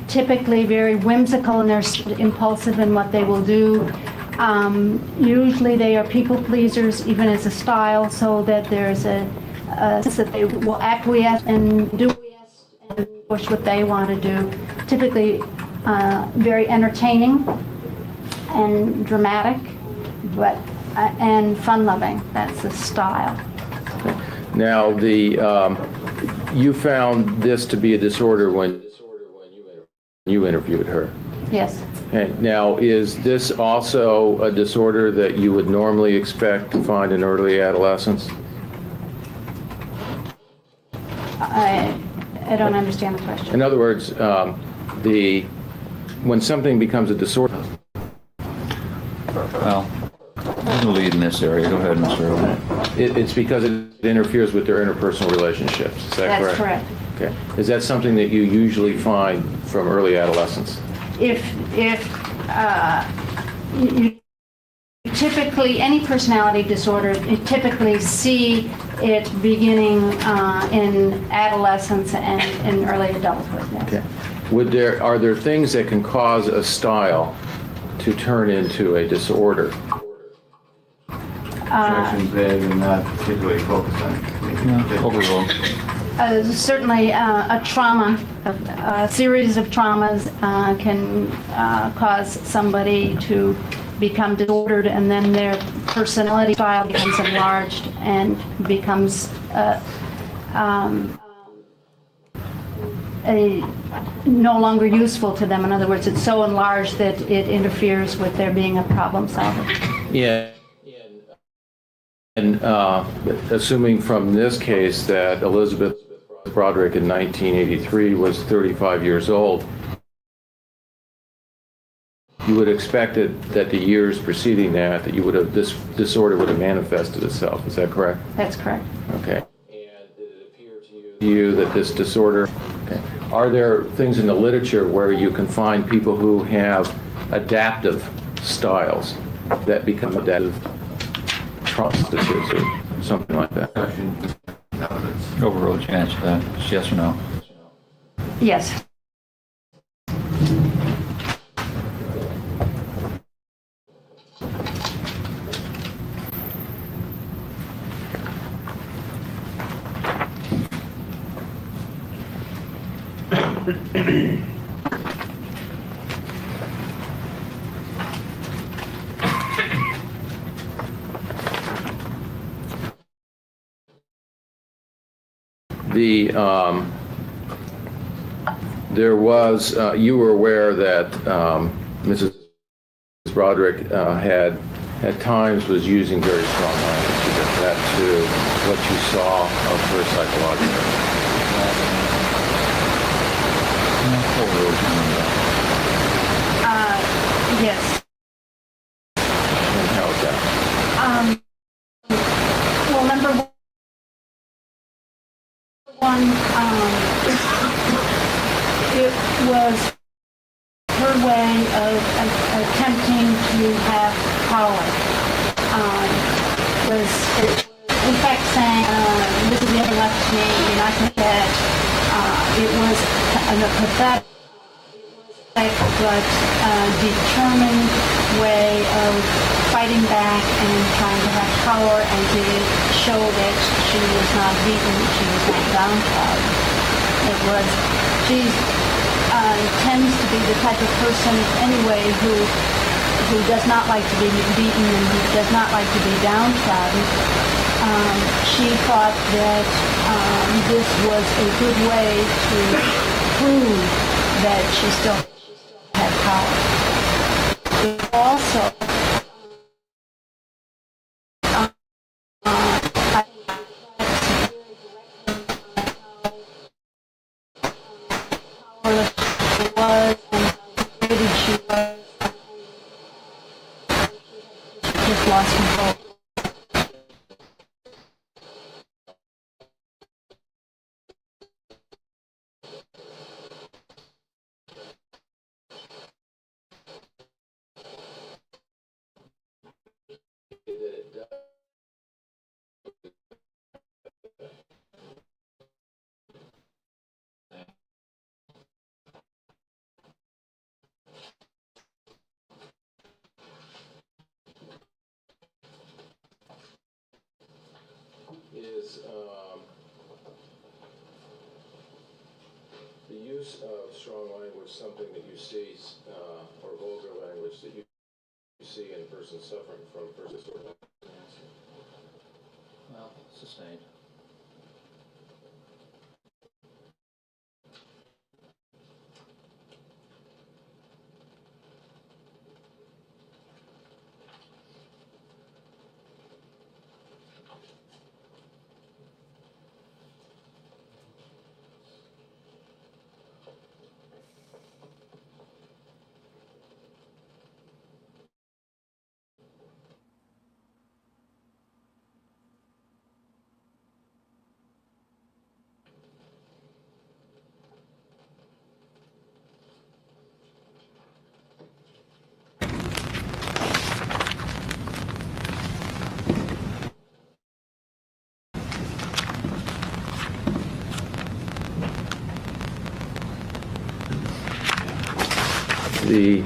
typically very whimsical, and they're impulsive in what they will do. Usually they are people pleasers, even as a style, so that there's a sense that they will acquiesce and do and push what they want to do. Typically very entertaining and dramatic, but and fun-loving. That's the style. Now, you found this to be a disorder when you interviewed her. Yes. Okay. Now, is this also a disorder that you would normally expect to find in early adolescence? I don't understand the question. In other words, when something becomes a disorder. Well, I'm the lead in this area. Go ahead, Mr. Irwin. It's because it interferes with their interpersonal relationships. Is that correct? That's correct. Okay. Is that something that you usually find from early adolescence? If you typically, any personality disorder, you typically see it beginning in adolescence and in early adulthood. Yes. Okay. Are there things that can cause a style to turn into a disorder? Objections vague and not particularly focused on. Overruled. Certainly a trauma, a series of traumas can cause somebody to become disordered, and then their personality style becomes enlarged and becomes no longer useful to them. In other words, it's so enlarged that it interferes with their being a problem solver. Yeah. And assuming from this case that Elisabeth Broderick in 1983 was 35 years old, you would expect that the years preceding that this disorder would have manifested itself. Is that correct? That's correct. Okay. And did it appear to you that this disorder, okay. Are there things in the literature where you can find people who have adaptive styles that become adaptive prostitutes or something like that? Overruled. You answer that. Yes or no? Yes. You were aware that Mrs. Broderick had at times was using very strong language. That's to what you saw of her psychologically? Yes. And how is that? Well, number one, it was her way of attempting to have power. Was in fact saying, "This is never left to me. You're not going to get." It was a pathetic but determined way of fighting back and trying to have power and to show that she was not beaten, she was not downtrodden. It was, she tends to be the type of person anyway who does not like to be beaten and who does not like to be downtrodden. She thought that this was a good way to prove that she still had power. Also, was and rated she was, she just lost control. Is the use of strong language something that you see, or vulgar language that you see in persons suffering from first disorder? Well, sustained. The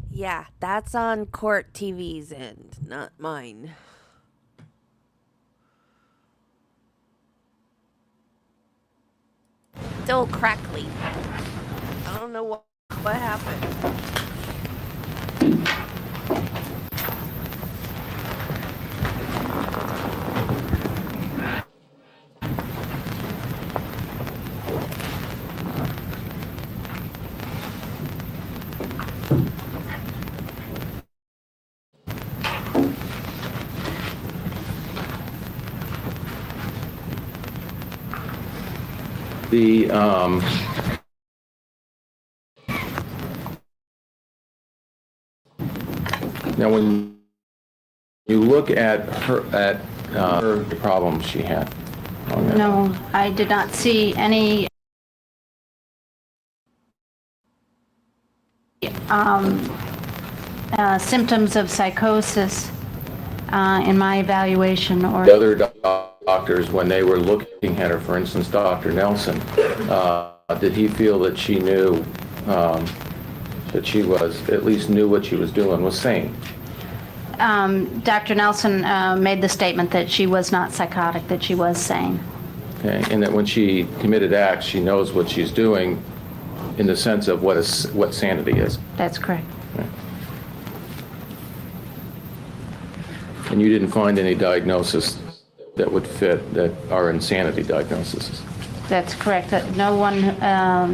Yeah, that's on court TV's end, not mine. Still crackly. I don't know what happened. the now when you look at her problems she had on that. No, I did not see any symptoms of psychosis in my evaluation or The other doctors, when they were looking at her, for instance, Dr. Nelson, did he feel that she knew that she was, at least knew what she was doing, was sane? Dr. Nelson made the statement that she was not psychotic, that she was sane. Okay, and that when she committed acts, she knows what she's doing in the sense of what sanity is. That's correct. And you didn't find any diagnosis that would fit that are insanity diagnoses? That's correct. That no one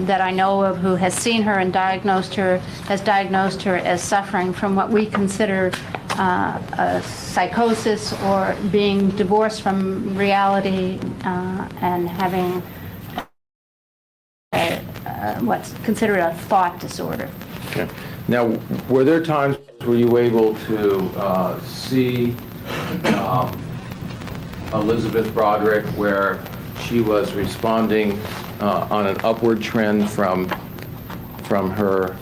that I know of who has seen her and diagnosed her has diagnosed her as suffering from what we consider a psychosis or being divorced from reality and having what's considered a thought disorder. Okay. Now, were there times were you able to see Elisabeth Broderick where she was responding on an upward trend from her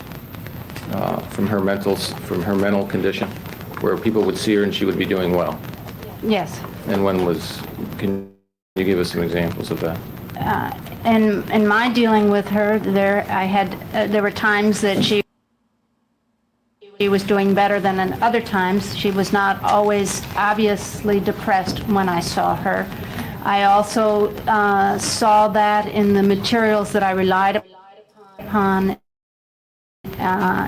mental condition, where people would see her and she would be doing well? Yes. And can you give us some examples of that? In my dealing with her, there were times that she was doing better than in other times. She was not always obviously depressed when I saw her. I also saw that in the materials that I relied upon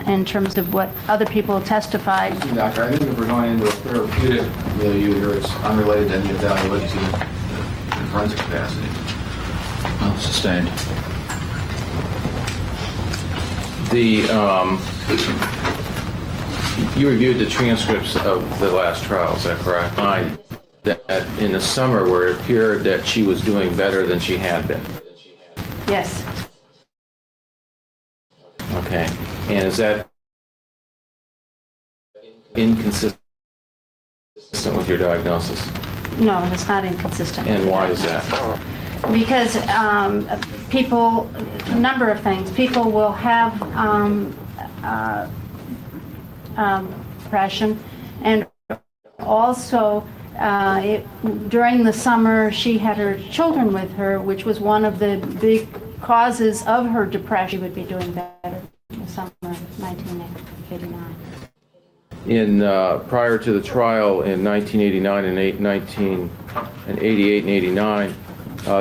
in terms of what other people testified. Doctor, I think if we're going into a therapeutic milieu here, it's unrelated to any evaluation in forensic capacity. Well, sustained. You reviewed the transcripts of the last trial, is that correct? That in the summer where it appeared that she was doing better than she had been. Yes. Okay. And is that inconsistent with your diagnosis? No, it's not inconsistent. And why is that? Because people, a number of things. People will have depression, and also during the summer she had her children with her, which was one of the big causes of her depression. She would be doing better in the summer of 1989. Prior to the trial in 1989 and 88 and 89,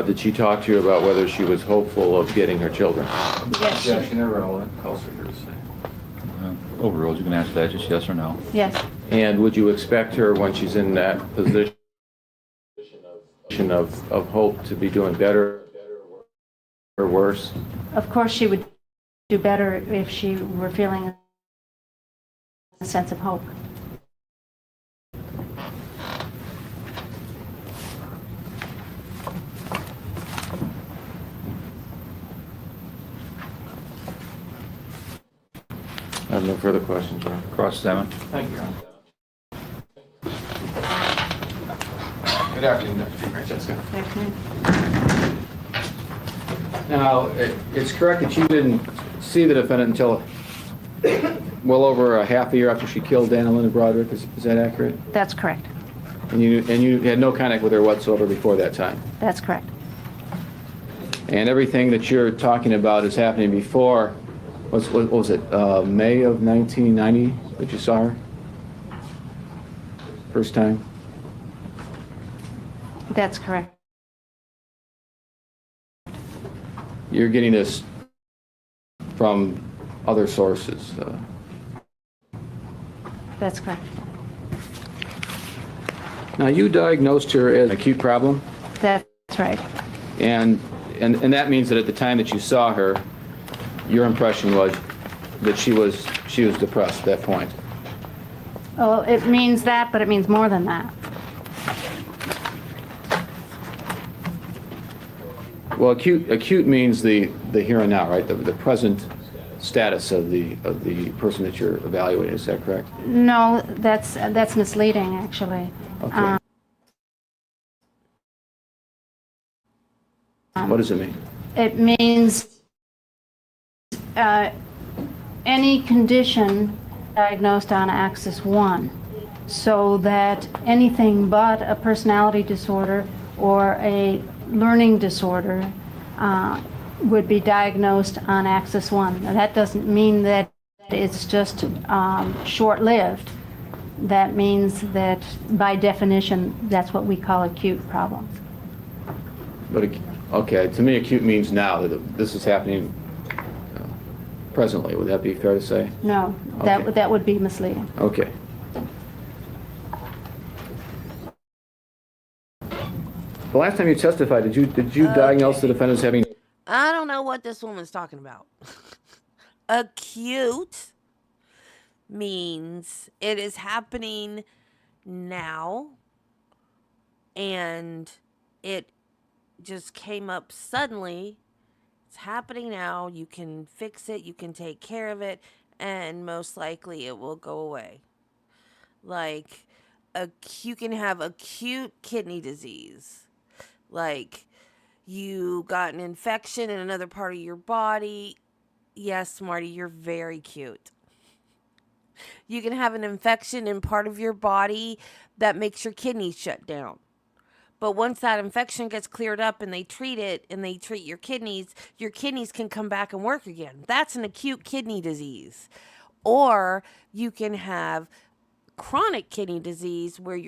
did she talk to you about whether she was hopeful of getting her children? Yes. Objection irrelevant. Calls for hearsay. Overruled. You can answer that just yes or no. Yes. And would you expect her, when she's in that position of hope, to be doing better or worse? Of course she would do better if she were feeling a sense of hope. I have no further questions, Your Honor. Cross-examine. Thank you, Your Honor. Good afternoon, Dr. Francesca. Now, it's correct that you didn't see the defendant until well over a half a year after she killed Dana Broderick. Is that accurate? That's correct. And you had no contact with her whatsoever before that time? That's correct. And everything that you're talking about is happening before, what was it, May of 1990 that you saw her? First time? That's correct. You're getting this from other sources. That's correct. Now, you diagnosed her as an acute problem, That's right. and that means that at the time that you saw her, your impression was that she was depressed at that point. Well, it means that, but it means more than that. Well, acute means the here and now, right? The present status of the person that you're evaluating. Is that correct? No, that's misleading, actually. Okay. What does it mean? It means any condition diagnosed on axis 1, so that anything but a personality disorder or a learning disorder would be diagnosed on axis 1. Now, that doesn't mean that it's just short-lived. That means that, by definition, that's what we call acute problems. But okay, to me, acute means now that this is happening presently. Would that be fair to say? No, Okay. that would be misleading. Okay. The last time you testified, did you diagnose the defendant as having? I don't know what this woman's talking about. Acute means it is happening now, and it just came up suddenly. It's happening now. You can fix it, you can take care of it, and most likely it will go away. Like, you can have acute kidney disease. Like, you got an infection in another part of your body. Yes, Marty, you're very cute. You can have an infection in part of your body that makes your kidneys shut down. But once that infection gets cleared up and they treat it and they treat your kidneys can come back and work again. That's an acute kidney disease. Or you can have chronic kidney disease where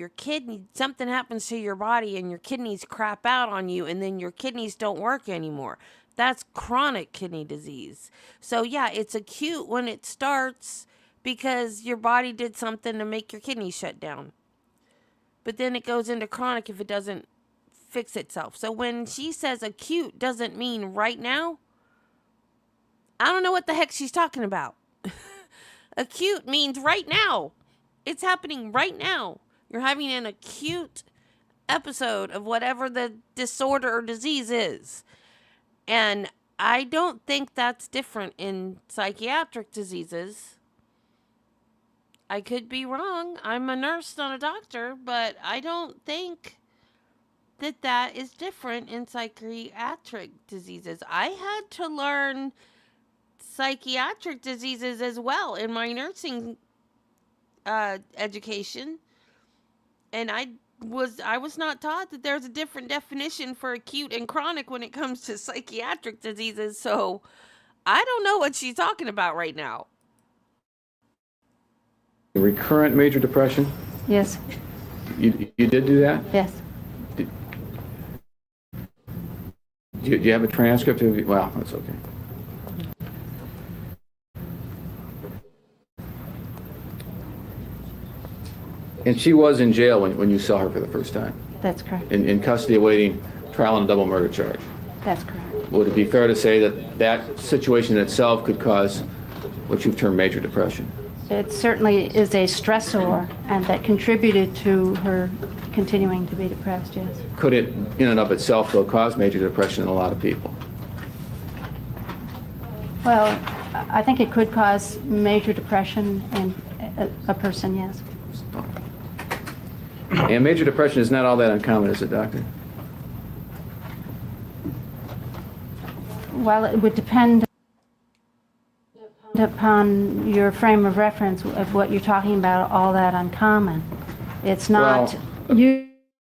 something happens to your body and your kidneys crap out on you and then your kidneys don't work anymore. That's chronic kidney disease. So yeah, it's acute when it starts because your body did something to make your kidneys shut down. But then it goes into chronic if it doesn't fix itself. So when she says acute doesn't mean right now, I don't know what the heck she's talking about. Acute means right now. It's happening right now. You're having an acute episode of whatever the disorder or disease is. And I don't think that's different in psychiatric diseases. I could be wrong. I'm a nurse, not a doctor, but I don't think that is different in psychiatric diseases. I had to learn psychiatric diseases as well in my nursing education, and I was not taught that there's a different definition for acute and chronic when it comes to psychiatric diseases. So I don't know what she's talking about right now. Recurrent major depression? Yes, You did do that? yes. Do you have a transcript of it? Well, that's okay. And she was in jail when you saw her for the first time, That's correct. in custody awaiting trial on a double murder charge. That's correct. Would it be fair to say that that situation in itself could cause what you've termed major depression? It certainly is a stressor, and that contributed to her continuing to be depressed, yes. Could it, in and of itself, though, cause major depression in a lot of people? Well, I think it could cause major depression in a person, yes. And major depression is not all that uncommon, is it, Doctor? Well, it would depend upon your frame of reference of what you're talking about, all that uncommon. It's not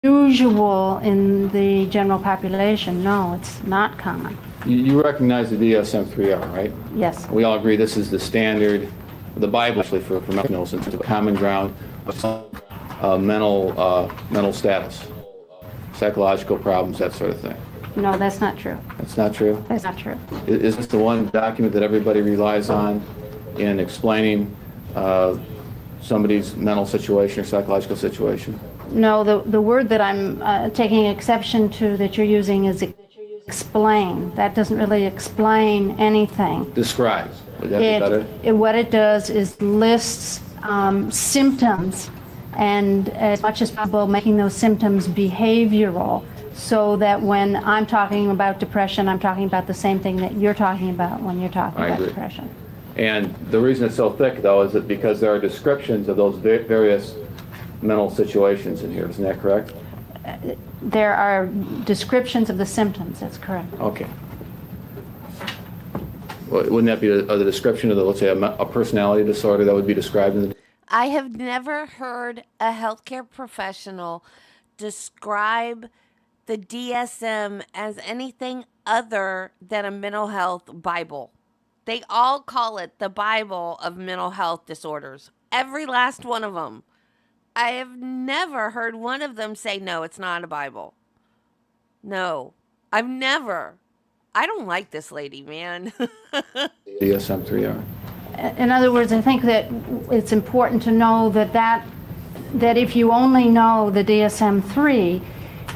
usual in the general population. No, it's not common. You recognize the DSM-3R, right? Yes, We all agree this is the standard, the Bible actually for mental illness, it's a common ground of mental status, psychological problems, that sort of thing. no, that's not true. That's not true? That's not true. Is this the one document that everybody relies on in explaining somebody's mental situation or psychological situation? No, the word that I'm taking exception to that you're using is explain. That doesn't really explain anything. Describe. Would that be better? What it does is lists symptoms, and as much as possible making those symptoms behavioral, so that when I'm talking about depression, I'm talking about the same thing that you're talking about when you're talking I about agree. depression. And the reason it's so thick, though, is that because there are descriptions of those various mental situations in here. Isn't that correct? There are descriptions of the symptoms, that's correct. Okay. Well, wouldn't that be the description of, let's say, a personality disorder that would be described in the... I have never heard a healthcare professional describe the DSM as anything other than a mental health Bible. They all call it the Bible of mental health disorders. Every last one of them. I have never heard one of them say, no, it's not a Bible. No, I've never. I don't like this lady, man. DSM-3R? In other words, I think that it's important to know that if you only know the DSM-3,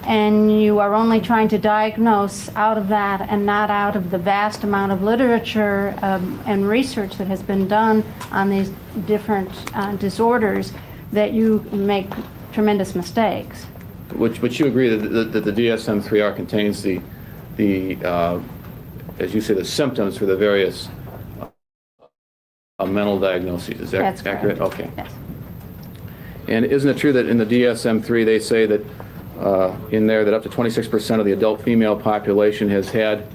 and you are only trying to diagnose out of that and not out of the vast amount of literature and research that has been done on these different disorders, that you make tremendous mistakes. But you agree that the DSM-3R contains the as you say, the symptoms for the various mental diagnoses. Is that That's accurate? correct. Okay. Yes. And isn't it true that in the DSM-3 they say that in there that up to 26% of the adult female population has had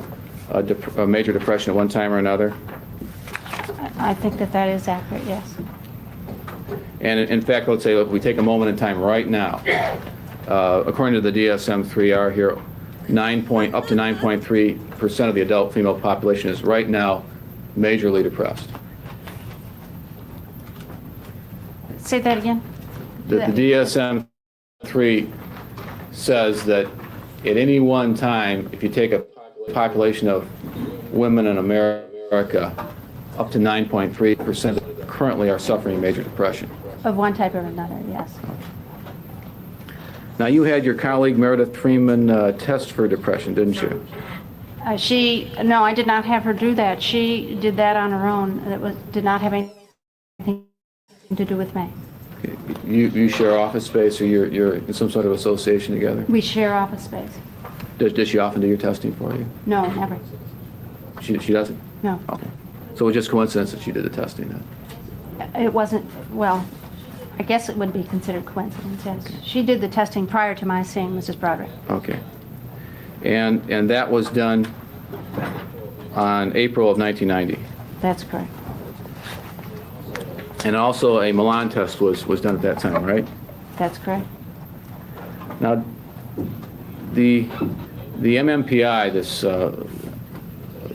a major depression at one time or another? I think that that is accurate, yes. And in fact, let's say if we take a moment in time right now, according to the DSM-3R here, up to 9.3% of the adult female population is right now majorly depressed. Say that again. The DSM-3 says that at any one time, if you take a population of women in America, up to 9.3% currently are suffering major depression. Of one type or another, yes. Now, you had your colleague Meredith Freeman test for depression, didn't you? No, I did not have her do that. She did that on her own. Did not have anything to do with me. You share office space, or you're in some sort of association together? We share office space. Does she often do your testing for you? No, never. She doesn't? No. Okay. So it was just coincidence that she did the testing then? It wasn't, well, I guess it would be considered coincidence, yes. She did the testing prior to my seeing Mrs. Broderick. Okay. And that was done on April of 1990? That's correct. And also a Milan test was done at that time, right? That's correct. Now, the MMPI,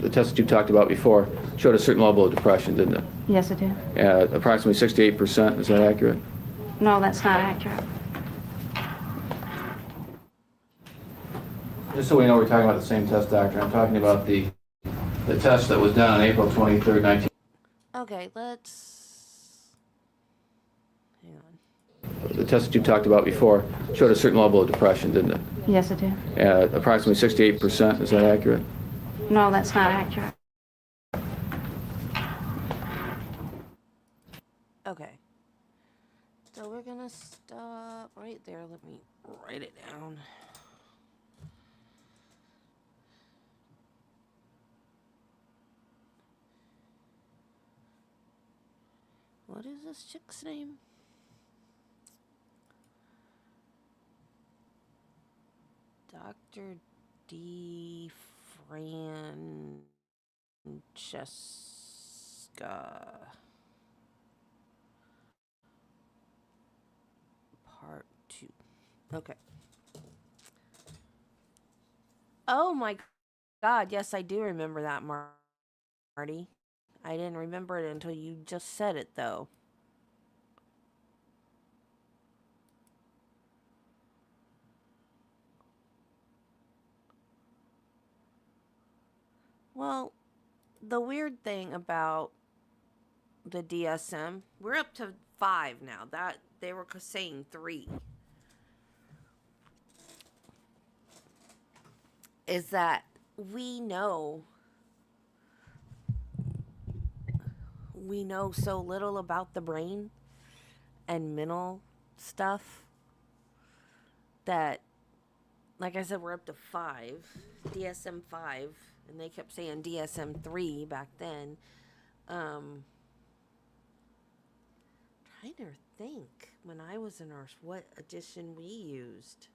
the test that you talked about before, showed a certain level of depression, didn't it? Yes, it did. Approximately 68%, is that accurate? No, that's not accurate. Just so we know we're talking about the same test, doctor, I'm talking about the test that was done on April 23rd, 19... Okay, let's... Hang on. The test that you talked about before showed a certain level of depression, didn't it? Yes, it did. Approximately 68%, is that accurate? No, that's not accurate. Okay. So we're gonna stop right there. Let me write it down. What is this chick's name? Dr. D. Francesca. Part 2. Okay. Oh my God. Yes, I do remember that, Marty. I didn't remember it until you just said it, though. Well, the weird thing about the DSM, we're up to 5 now. That they were saying 3. Is that we know so little about the brain and mental stuff that, like I said, we're up to 5, DSM 5, and they kept saying DSM 3 back then. Trying to think, when I was a nurse, what edition we used.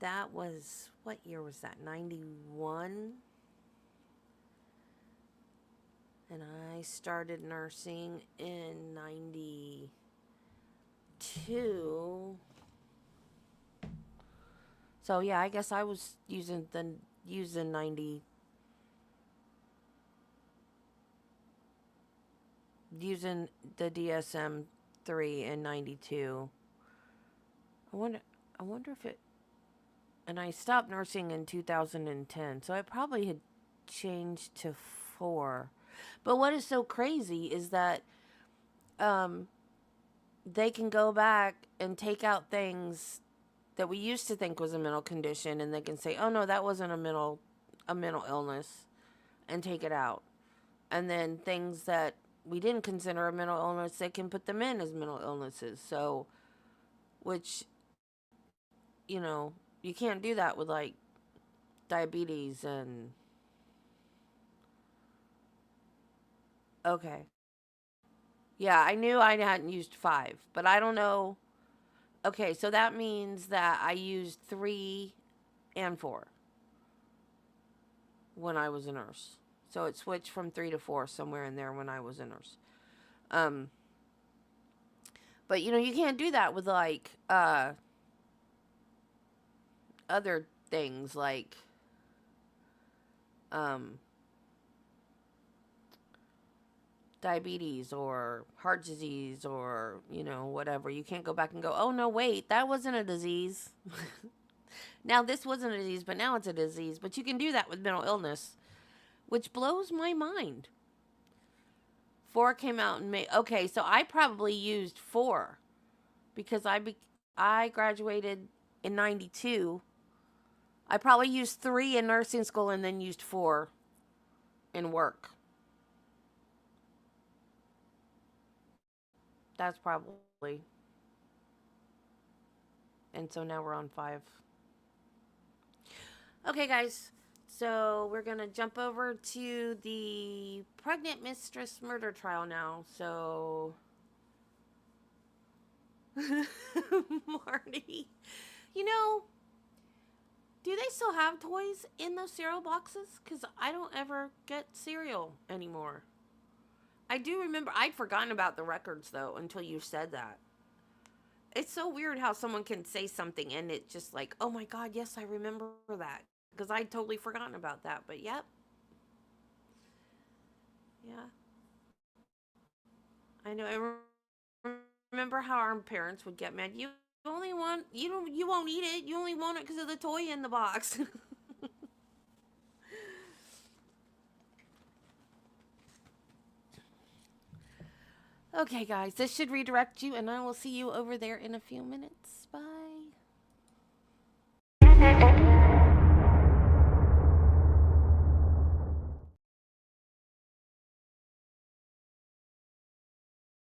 That was, what year was that? 91? And I started nursing in 92. So yeah, I guess I was using the DSM 3 in 92. I wonder if it, and I stopped nursing in 2010, so I probably had changed to 4. But what is so crazy is that they can go back and take out things that we used to think was a mental condition, and they can say, "Oh no, that wasn't a mental illness," and take it out. And then things that we didn't consider a mental illness, they can put them in as mental illnesses. So, which, you can't do that with like diabetes and. Okay. Yeah, I knew I hadn't used 5, but I don't know. Okay, so that means that I used 3 and 4 when I was a nurse. So it switched from 3 to 4 somewhere in there when I was a nurse. But you can't do that with like other things like diabetes or heart disease or whatever. You can't go back and go, "Oh no, wait, that wasn't a disease." Now this wasn't a disease, but now it's a disease. But you can do that with mental illness, which blows my mind. 4 came out in May. Okay, so I probably used 4 because I graduated in 92. I probably used 3 in nursing school and then used 4 in work. That's probably. And so now we're on 5. Okay, guys. So we're going to jump over to the pregnant mistress murder trial now. So, Marty, do they still have toys in those cereal boxes? Because I don't ever get cereal anymore. I do remember, I'd forgotten about the records though until you said that. It's so weird how someone can say something and it's just like, oh my God, yes, I remember that. Because I'd totally forgotten about that, but yep. Yeah. I know, I remember how our parents would get mad. You won't eat it, you only want it because of the toy in the box. Okay, guys, this should redirect you, and I will see you over there in a few minutes. Bye.